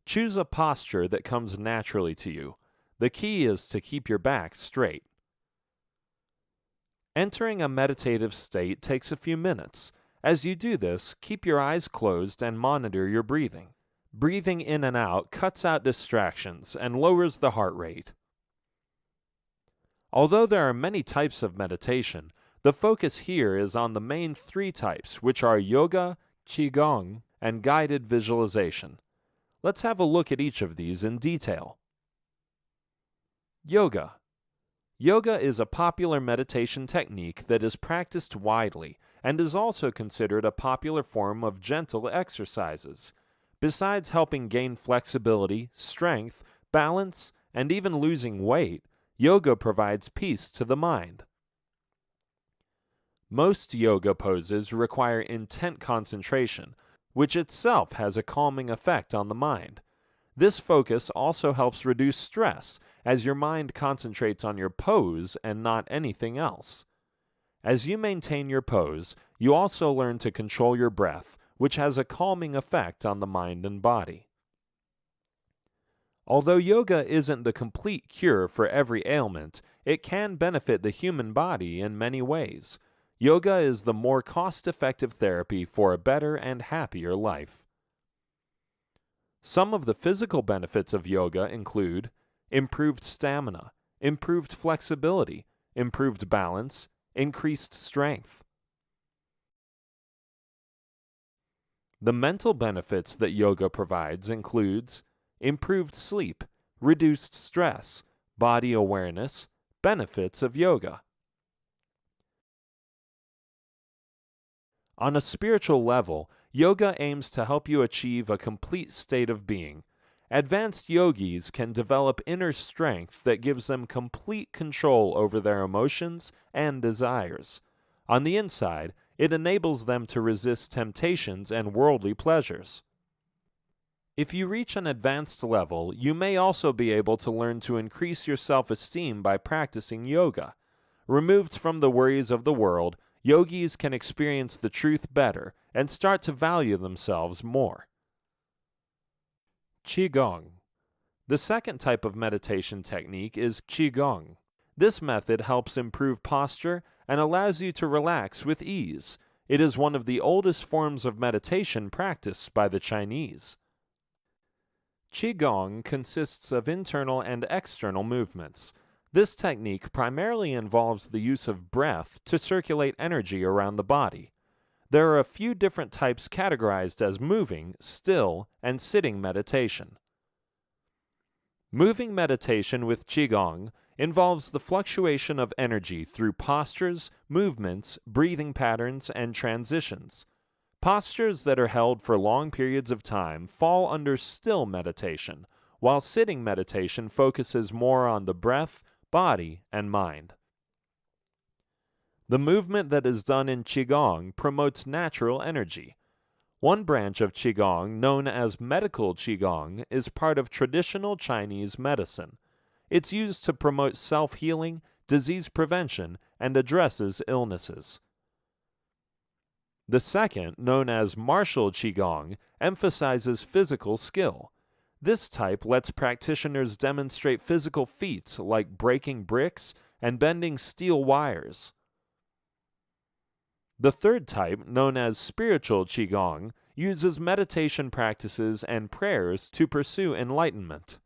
Choose a posture that comes naturally to you. The key is to keep your back straight. Entering a meditative state takes a few minutes. As you do this, keep your eyes closed and monitor your breathing. Breathing in and out cuts out distractions and lowers the heart rate. Although there are many types of meditation, the focus here is on the main three types, which are yoga, qigong, and guided visualization. Let's have a look at each of these in detail. Yoga. Yoga is a popular meditation technique that is practiced widely and is also considered a popular form of gentle exercises. Besides helping gain flexibility, strength, balance, and even losing weight, yoga provides peace to the mind. Most yoga poses require intent concentration, which itself has a calming effect on the mind. This focus also helps reduce stress, as your mind concentrates on your pose and not anything else. As you maintain your pose, you also learn to control your breath, which has a calming effect on the mind and body. Although yoga isn't the complete cure for every ailment, it can benefit the human body in many ways. Yoga is the more cost-effective therapy for a better and happier life. Some of the physical benefits of yoga include improved stamina, improved flexibility, improved balance, increased strength. The mental benefits that yoga provides includes improved sleep, reduced stress, body awareness, benefits of yoga. On a spiritual level, yoga aims to help you achieve a complete state of being. Advanced yogis can develop inner strength that gives them complete control over their emotions and desires. On the inside, it enables them to resist temptations and worldly pleasures. If you reach an advanced level, you may also be able to learn to increase your self-esteem by practicing yoga. Removed from the worries of the world, yogis can experience the truth better and start to value themselves more. Qigong. The second type of meditation technique is Qigong. This method helps improve posture and allows you to relax with ease. It is one of the oldest forms of meditation practiced by the Chinese. Qigong consists of internal and external movements. This technique primarily involves the use of breath to circulate energy around the body. There are a few different types categorized as moving, still, and sitting meditation. Moving meditation with Qigong involves the fluctuation of energy through postures, movements, breathing patterns, and transitions. Postures that are held for long periods of time fall under still meditation, while sitting meditation focuses more on the breath, body, and mind. The movement that is done in Qigong promotes natural energy. One branch of Qigong, known as medical Qigong, is part of traditional Chinese medicine. It's used to promote self-healing, disease prevention, and addresses illnesses. The second, known as martial Qigong, emphasizes physical skill. This type lets practitioners demonstrate physical feats like breaking bricks and bending steel wires. The third type, known as spiritual Qigong, uses meditation practices and prayers to pursue enlightenment.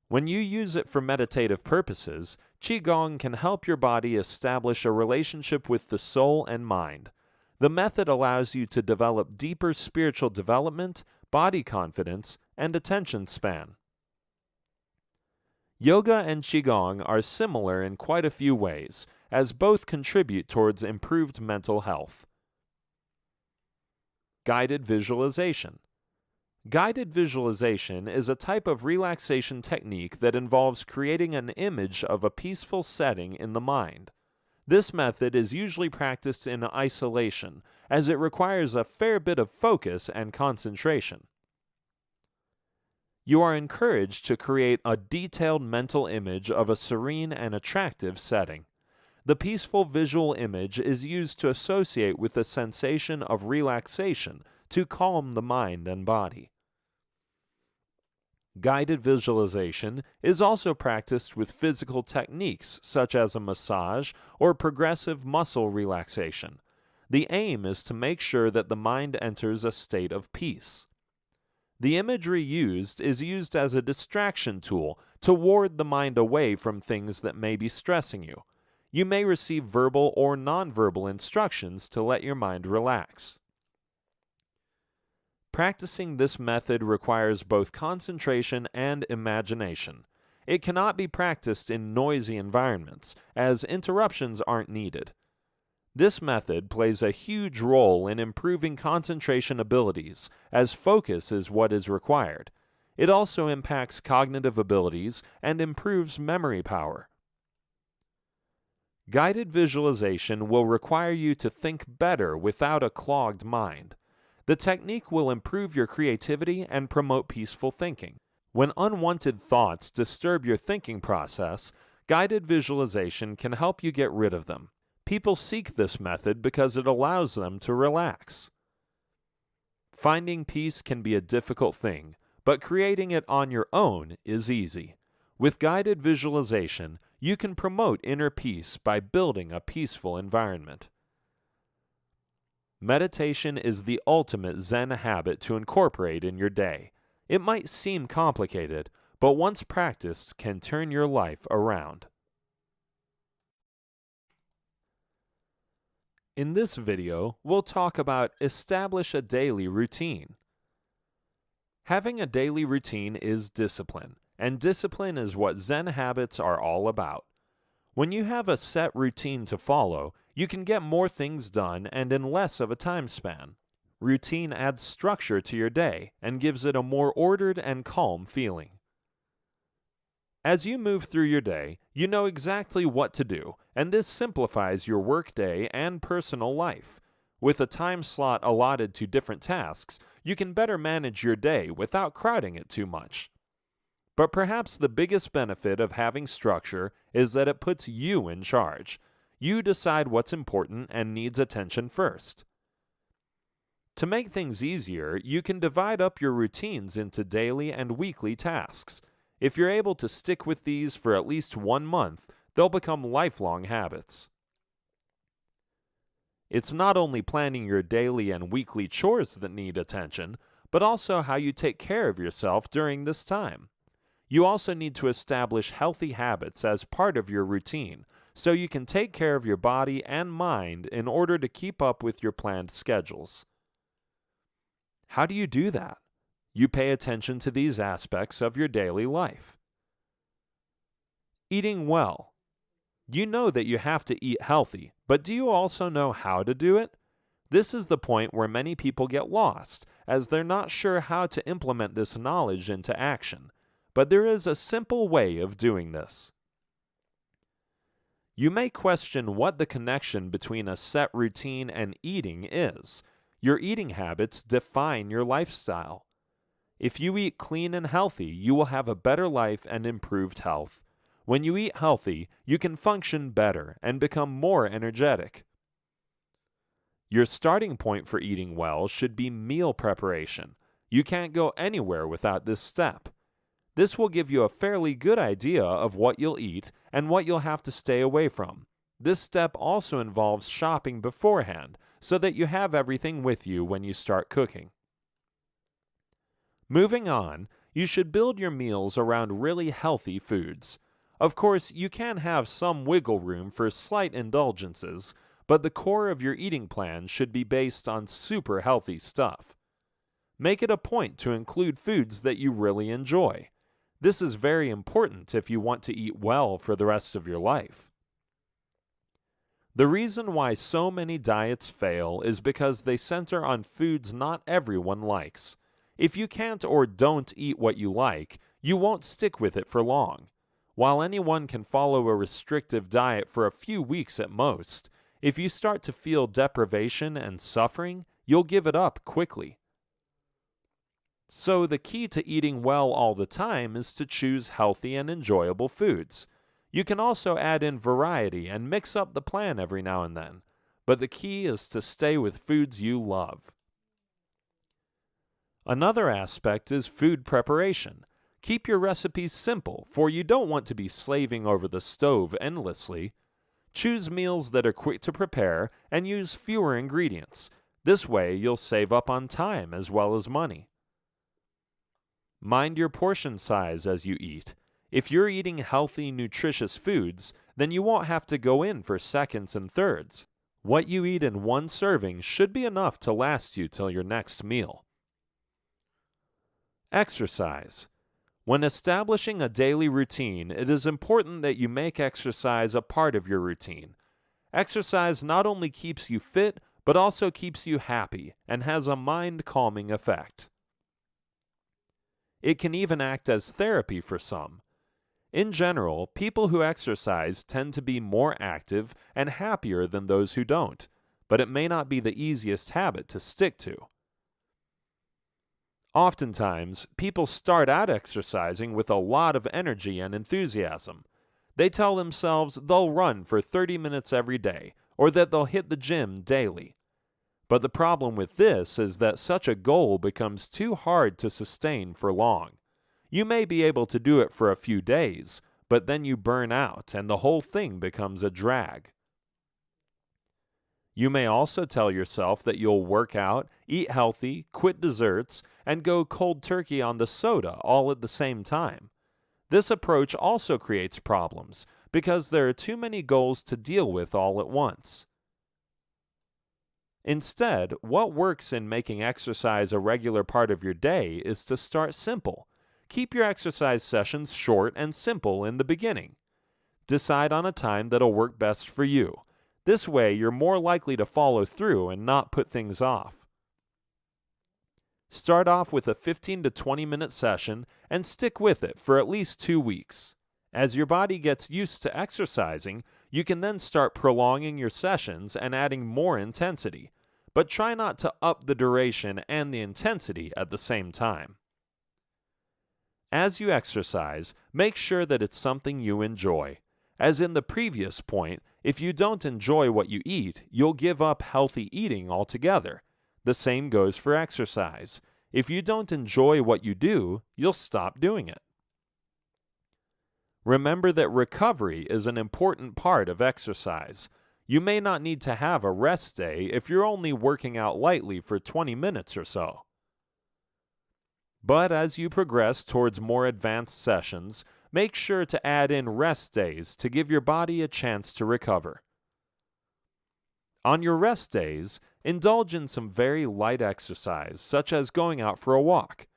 When you use it for meditative purposes, Qigong can help your body establish a relationship with the soul and mind. The method allows you to develop deeper spiritual development, body confidence, and attention span. Yoga and Qigong are similar in quite a few ways, as both contribute towards improved mental health. Guided visualization. Guided visualization is a type of relaxation technique that involves creating an image of a peaceful setting in the mind. This method is usually practiced in isolation, as it requires a fair bit of focus and concentration. You are encouraged to create a detailed mental image of a serene and attractive setting. The peaceful visual image is used to associate with the sensation of relaxation to calm the mind and body. Guided visualization is also practiced with physical techniques such as a massage or progressive muscle relaxation. The aim is to make sure that the mind enters a state of peace. The imagery used is used as a distraction tool to ward the mind away from things that may be stressing you. You may receive verbal or nonverbal instructions to let your mind relax. Practicing this method requires both concentration and imagination. It cannot be practiced in noisy environments, as interruptions aren't needed. This method plays a huge role in improving concentration abilities, as focus is what is required. It also impacts cognitive abilities and improves memory power. Guided visualization will require you to think better without a clogged mind. The technique will improve your creativity and promote peaceful thinking. When unwanted thoughts disturb your thinking process, guided visualization can help you get rid of them. People seek this method because it allows them to relax. Finding peace can be a difficult thing, but creating it on your own is easy. With guided visualization, you can promote inner peace by building a peaceful environment. Meditation is the ultimate Zen habit to incorporate in your day. It might seem complicated, but once practiced can turn your life around. In this video, we'll talk about establish a daily routine. Having a daily routine is discipline, and discipline is what Zen habits are all about. When you have a set routine to follow, you can get more things done and in less of a time span. Routine adds structure to your day and gives it a more ordered and calm feeling. As you move through your day, you know exactly what to do, and this simplifies your workday and personal life. With a time slot allotted to different tasks, you can better manage your day without crowding it too much. But perhaps the biggest benefit of having structure is that it puts you in charge. You decide what's important and needs attention first. To make things easier, you can divide up your routines into daily and weekly tasks. If you're able to stick with these for at least 1 month, they'll become lifelong habits. It's not only planning your daily and weekly chores that need attention, but also how you take care of yourself during this time. You also need to establish healthy habits as part of your routine, so you can take care of your body and mind in order to keep up with your planned schedules. How do you do that? You pay attention to these aspects of your daily life. Eating well. You know that you have to eat healthy, but do you also know how to do it? This is the point where many people get lost, as they're not sure how to implement this knowledge into action. But there is a simple way of doing this. You may question what the connection between a set routine and eating is. Your eating habits define your lifestyle. If you eat clean and healthy, you will have a better life and improved health. When you eat healthy, you can function better and become more energetic. Your starting point for eating well should be meal preparation. You can't go anywhere without this step. This will give you a fairly good idea of what you'll eat and what you'll have to stay away from. This step also involves shopping beforehand so that you have everything with you when you start cooking. Moving on, you should build your meals around really healthy foods. Of course, you can have some wiggle room for slight indulgences, but the core of your eating plan should be based on super healthy stuff. Make it a point to include foods that you really enjoy. This is very important if you want to eat well for the rest of your life. The reason why so many diets fail is because they center on foods not everyone likes. If you can't or don't eat what you like, you won't stick with it for long. While anyone can follow a restrictive diet for a few weeks at most, if you start to feel deprivation and suffering, you'll give it up quickly. So the key to eating well all the time is to choose healthy and enjoyable foods. You can also add in variety and mix up the plan every now and then, but the key is to stay with foods you love. Another aspect is food preparation. Keep your recipes simple, for you don't want to be slaving over the stove endlessly. Choose meals that are quick to prepare and use fewer ingredients. This way you'll save up on time as well as money. Mind your portion size as you eat. If you're eating healthy, nutritious foods, then you won't have to go in for seconds and thirds. What you eat in one serving should be enough to last you till your next meal. Exercise. When establishing a daily routine, it is important that you make exercise a part of your routine. Exercise not only keeps you fit, but also keeps you happy and has a mind-calming effect. It can even act as therapy for some. In general, people who exercise tend to be more active and happier than those who don't, but it may not be the easiest habit to stick to. Oftentimes, people start out exercising with a lot of energy and enthusiasm. They tell themselves they'll run for 30 minutes every day, or that they'll hit the gym daily. But the problem with this is that such a goal becomes too hard to sustain for long. You may be able to do it for a few days, but then you burn out and the whole thing becomes a drag. You may also tell yourself that you'll work out, eat healthy, quit desserts, and go cold turkey on the soda all at the same time. This approach also creates problems because there are too many goals to deal with all at once. Instead, what works in making exercise a regular part of your day is to start simple. Keep your exercise sessions short and simple in the beginning. Decide on a time that'll work best for you. This way, you're more likely to follow through and not put things off. Start off with a 15 to 20 minute session and stick with it for at least 2 weeks. As your body gets used to exercising, you can then start prolonging your sessions and adding more intensity, but try not to up the duration and the intensity at the same time. As you exercise, make sure that it's something you enjoy. As in the previous point, if you don't enjoy what you eat, you'll give up healthy eating altogether. The same goes for exercise. If you don't enjoy what you do, you'll stop doing it. Remember that recovery is an important part of exercise. You may not need to have a rest day if you're only working out lightly for 20 minutes or so. But as you progress towards more advanced sessions, make sure to add in rest days to give your body a chance to recover. On your rest days, indulge in some very light exercise, such as going out for a walk.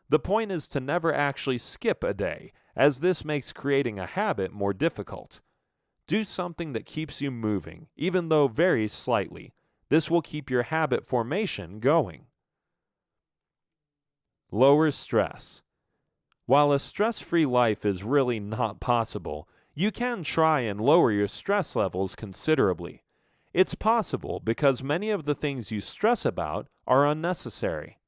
The point is to never actually skip a day, as this makes creating a habit more difficult. Do something that keeps you moving, even though very slightly. This will keep your habit formation going. Lower stress. While a stress-free life is really not possible, you can try and lower your stress levels considerably. It's possible because many of the things you stress about are unnecessary.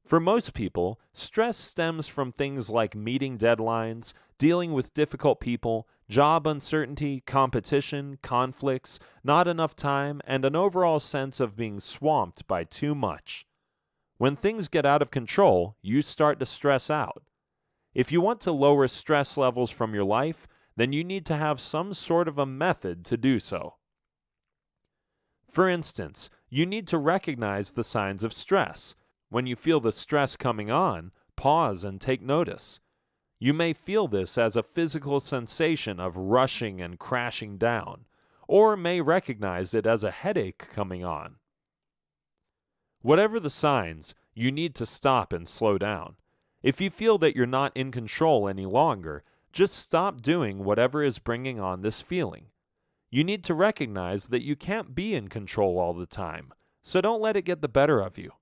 For most people, stress stems from things like meeting deadlines, dealing with difficult people, job uncertainty, competition, conflicts, not enough time, and an overall sense of being swamped by too much. When things get out of control, you start to stress out. If you want to lower stress levels from your life, then you need to have some sort of a method to do so. For instance, you need to recognize the signs of stress. When you feel the stress coming on, pause and take notice. You may feel this as a physical sensation of rushing and crashing down, or may recognize it as a headache coming on. Whatever the signs, you need to stop and slow down. If you feel that you're not in control any longer, just stop doing whatever is bringing on this feeling. You need to recognize that you can't be in control all the time, so don't let it get the better of you.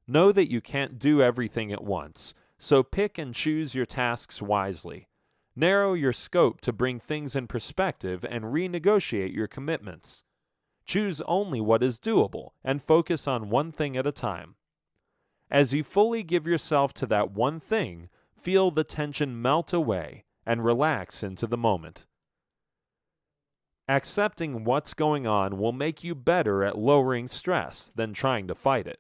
Know that you can't do everything at once, so pick and choose your tasks wisely. Narrow your scope to bring things in perspective and renegotiate your commitments. Choose only what is doable and focus on one thing at a time. As you fully give yourself to that one thing, feel the tension melt away and relax into the moment. Accepting what's going on will make you better at lowering stress than trying to fight it.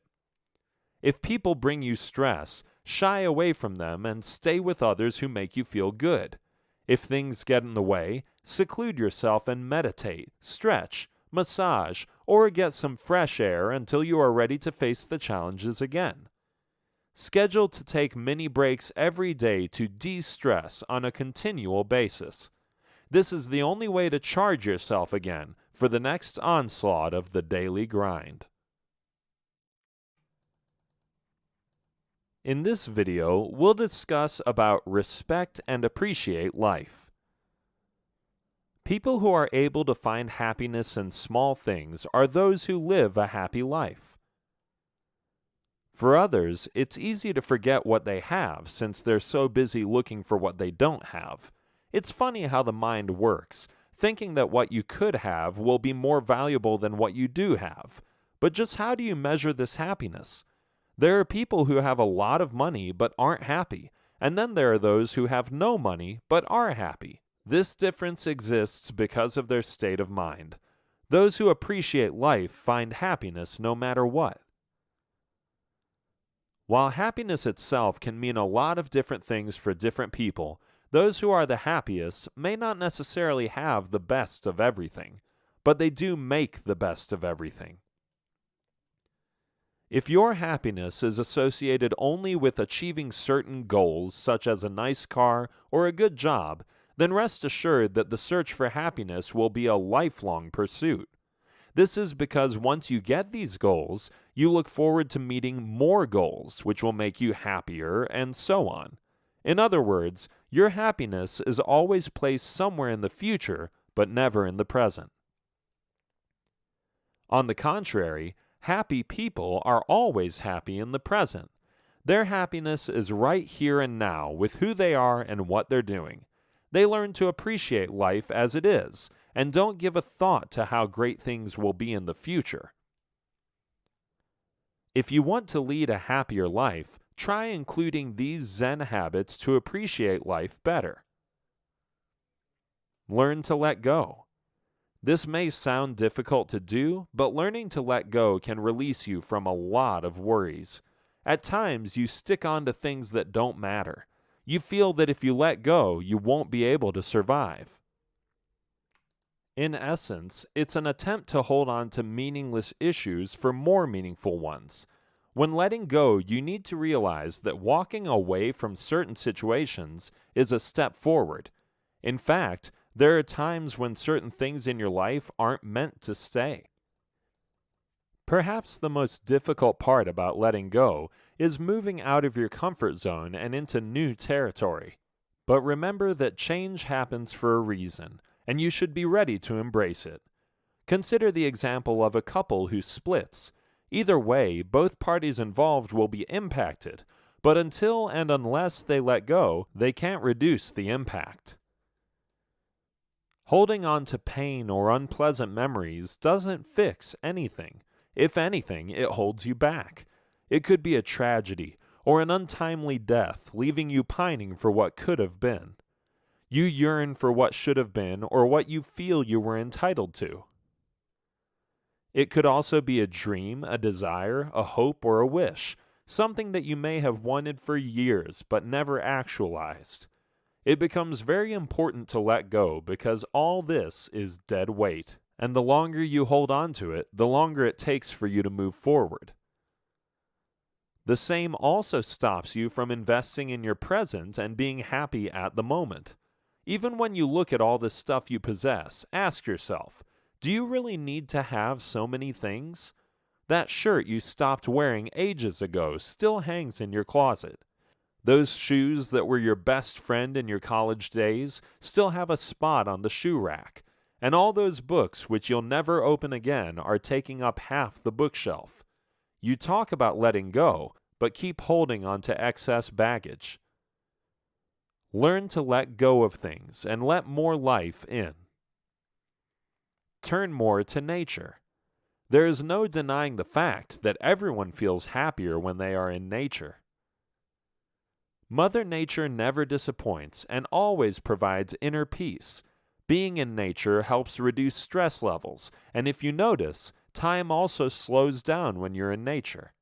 If people bring you stress, shy away from them and stay with others who make you feel good. If things get in the way, seclude yourself and meditate, stretch, massage, or get some fresh air until you are ready to face the challenges again. Schedule to take mini breaks every day to de-stress on a continual basis. This is the only way to charge yourself again for the next onslaught of the daily grind. In this video, we'll discuss about respect and appreciate life. People who are able to find happiness in small things are those who live a happy life. For others, it's easy to forget what they have since they're so busy looking for what they don't have. It's funny how the mind works, thinking that what you could have will be more valuable than what you do have. But just how do you measure this happiness? There are people who have a lot of money but aren't happy, and then there are those who have no money but are happy. This difference exists because of their state of mind. Those who appreciate life find happiness no matter what. While happiness itself can mean a lot of different things for different people, those who are the happiest may not necessarily have the best of everything, but they do make the best of everything. If your happiness is associated only with achieving certain goals, such as a nice car or a good job, then rest assured that the search for happiness will be a lifelong pursuit. This is because once you get these goals, you look forward to meeting more goals, which will make you happier, and so on. In other words, your happiness is always placed somewhere in the future, but never in the present. On the contrary, happy people are always happy in the present. Their happiness is right here and now with who they are and what they're doing. They learn to appreciate life as it is and don't give a thought to how great things will be in the future. If you want to lead a happier life, try including these Zen habits to appreciate life better. Learn to let go. This may sound difficult to do, but learning to let go can release you from a lot of worries. At times, you stick on to things that don't matter. You feel that if you let go, you won't be able to survive. In essence, it's an attempt to hold on to meaningless issues for more meaningful ones. When letting go, you need to realize that walking away from certain situations is a step forward. In fact, there are times when certain things in your life aren't meant to stay. Perhaps the most difficult part about letting go is moving out of your comfort zone and into new territory. But remember that change happens for a reason, and you should be ready to embrace it. Consider the example of a couple who splits. Either way, both parties involved will be impacted, but until and unless they let go, they can't reduce the impact. Holding on to pain or unpleasant memories doesn't fix anything. If anything, it holds you back. It could be a tragedy or an untimely death, leaving you pining for what could have been. You yearn for what should have been or what you feel you were entitled to. It could also be a dream, a desire, a hope, or a wish, something that you may have wanted for years but never actualized. It becomes very important to let go because all this is dead weight, and the longer you hold on to it, the longer it takes for you to move forward. The same also stops you from investing in your present and being happy at the moment. Even when you look at all the stuff you possess, ask yourself, do you really need to have so many things? That shirt you stopped wearing ages ago still hangs in your closet. Those shoes that were your best friend in your college days still have a spot on the shoe rack. And all those books which you'll never open again are taking up half the bookshelf. You talk about letting go, but keep holding on to excess baggage. Learn to let go of things and let more life in. Turn more to nature. There is no denying the fact that everyone feels happier when they are in nature. Mother Nature never disappoints and always provides inner peace. Being in nature helps reduce stress levels, and if you notice, time also slows down when you're in nature.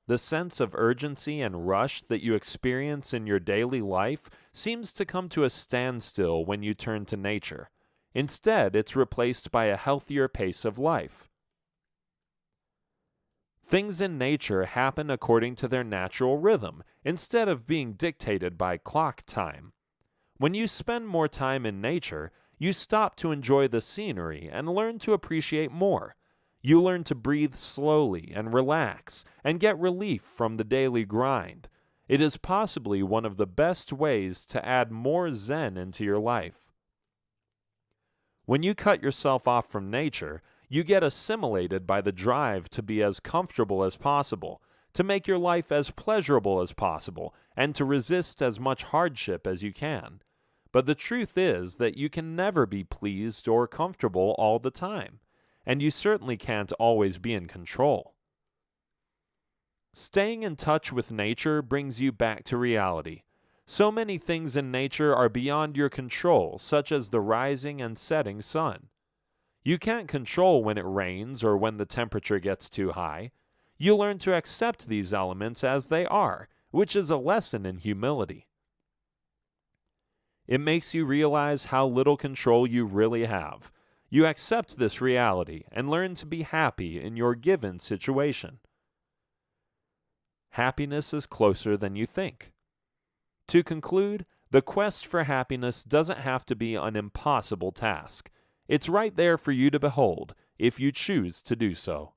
The sense of urgency and rush that you experience in your daily life seems to come to a standstill when you turn to nature. Instead, it's replaced by a healthier pace of life. Things in nature happen according to their natural rhythm, instead of being dictated by clock time. When you spend more time in nature, you stop to enjoy the scenery and learn to appreciate more. You learn to breathe slowly and relax and get relief from the daily grind. It is possibly one of the best ways to add more Zen into your life. When you cut yourself off from nature, you get assimilated by the drive to be as comfortable as possible, to make your life as pleasurable as possible, and to resist as much hardship as you can. But the truth is that you can never be pleased or comfortable all the time, and you certainly can't always be in control. Staying in touch with nature brings you back to reality. So many things in nature are beyond your control, such as the rising and setting sun. You can't control when it rains or when the temperature gets too high. You learn to accept these elements as they are, which is a lesson in humility. It makes you realize how little control you really have. You accept this reality and learn to be happy in your given situation. Happiness is closer than you think. To conclude, the quest for happiness doesn't have to be an impossible task. It's right there for you to behold, if you choose to do so.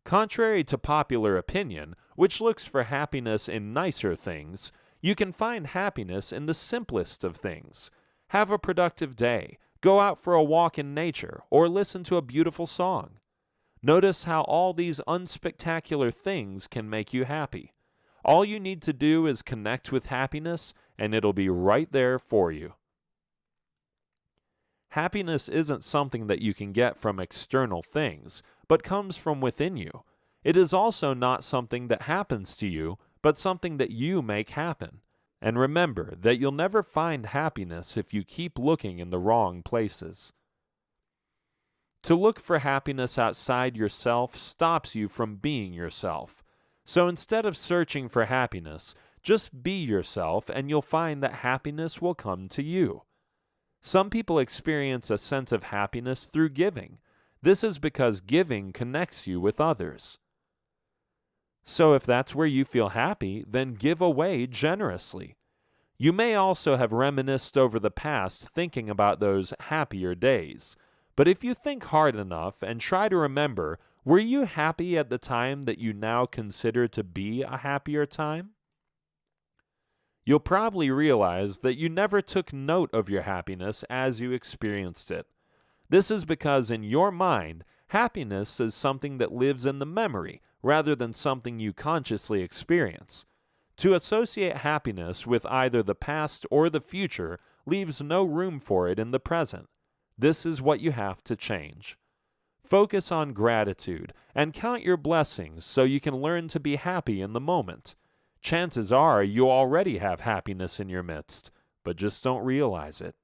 Contrary to popular opinion, which looks for happiness in nicer things, you can find happiness in the simplest of things. Have a productive day, go out for a walk in nature, or listen to a beautiful song. Notice how all these unspectacular things can make you happy. All you need to do is connect with happiness, and it'll be right there for you. Happiness isn't something that you can get from external things, but comes from within you. It is also not something that happens to you, but something that you make happen. And remember that you'll never find happiness if you keep looking in the wrong places. To look for happiness outside yourself stops you from being yourself. So instead of searching for happiness, just be yourself and you'll find that happiness will come to you. Some people experience a sense of happiness through giving. This is because giving connects you with others. So if that's where you feel happy, then give away generously. You may also have reminisced over the past thinking about those happier days. But if you think hard enough and try to remember, were you happy at the time that you now consider to be a happier time? You'll probably realize that you never took note of your happiness as you experienced it. This is because in your mind, happiness is something that lives in the memory rather than something you consciously experience. To associate happiness with either the past or the future leaves no room for it in the present. This is what you have to change. Focus on gratitude and count your blessings so you can learn to be happy in the moment. Chances are you already have happiness in your midst, but just don't realize it.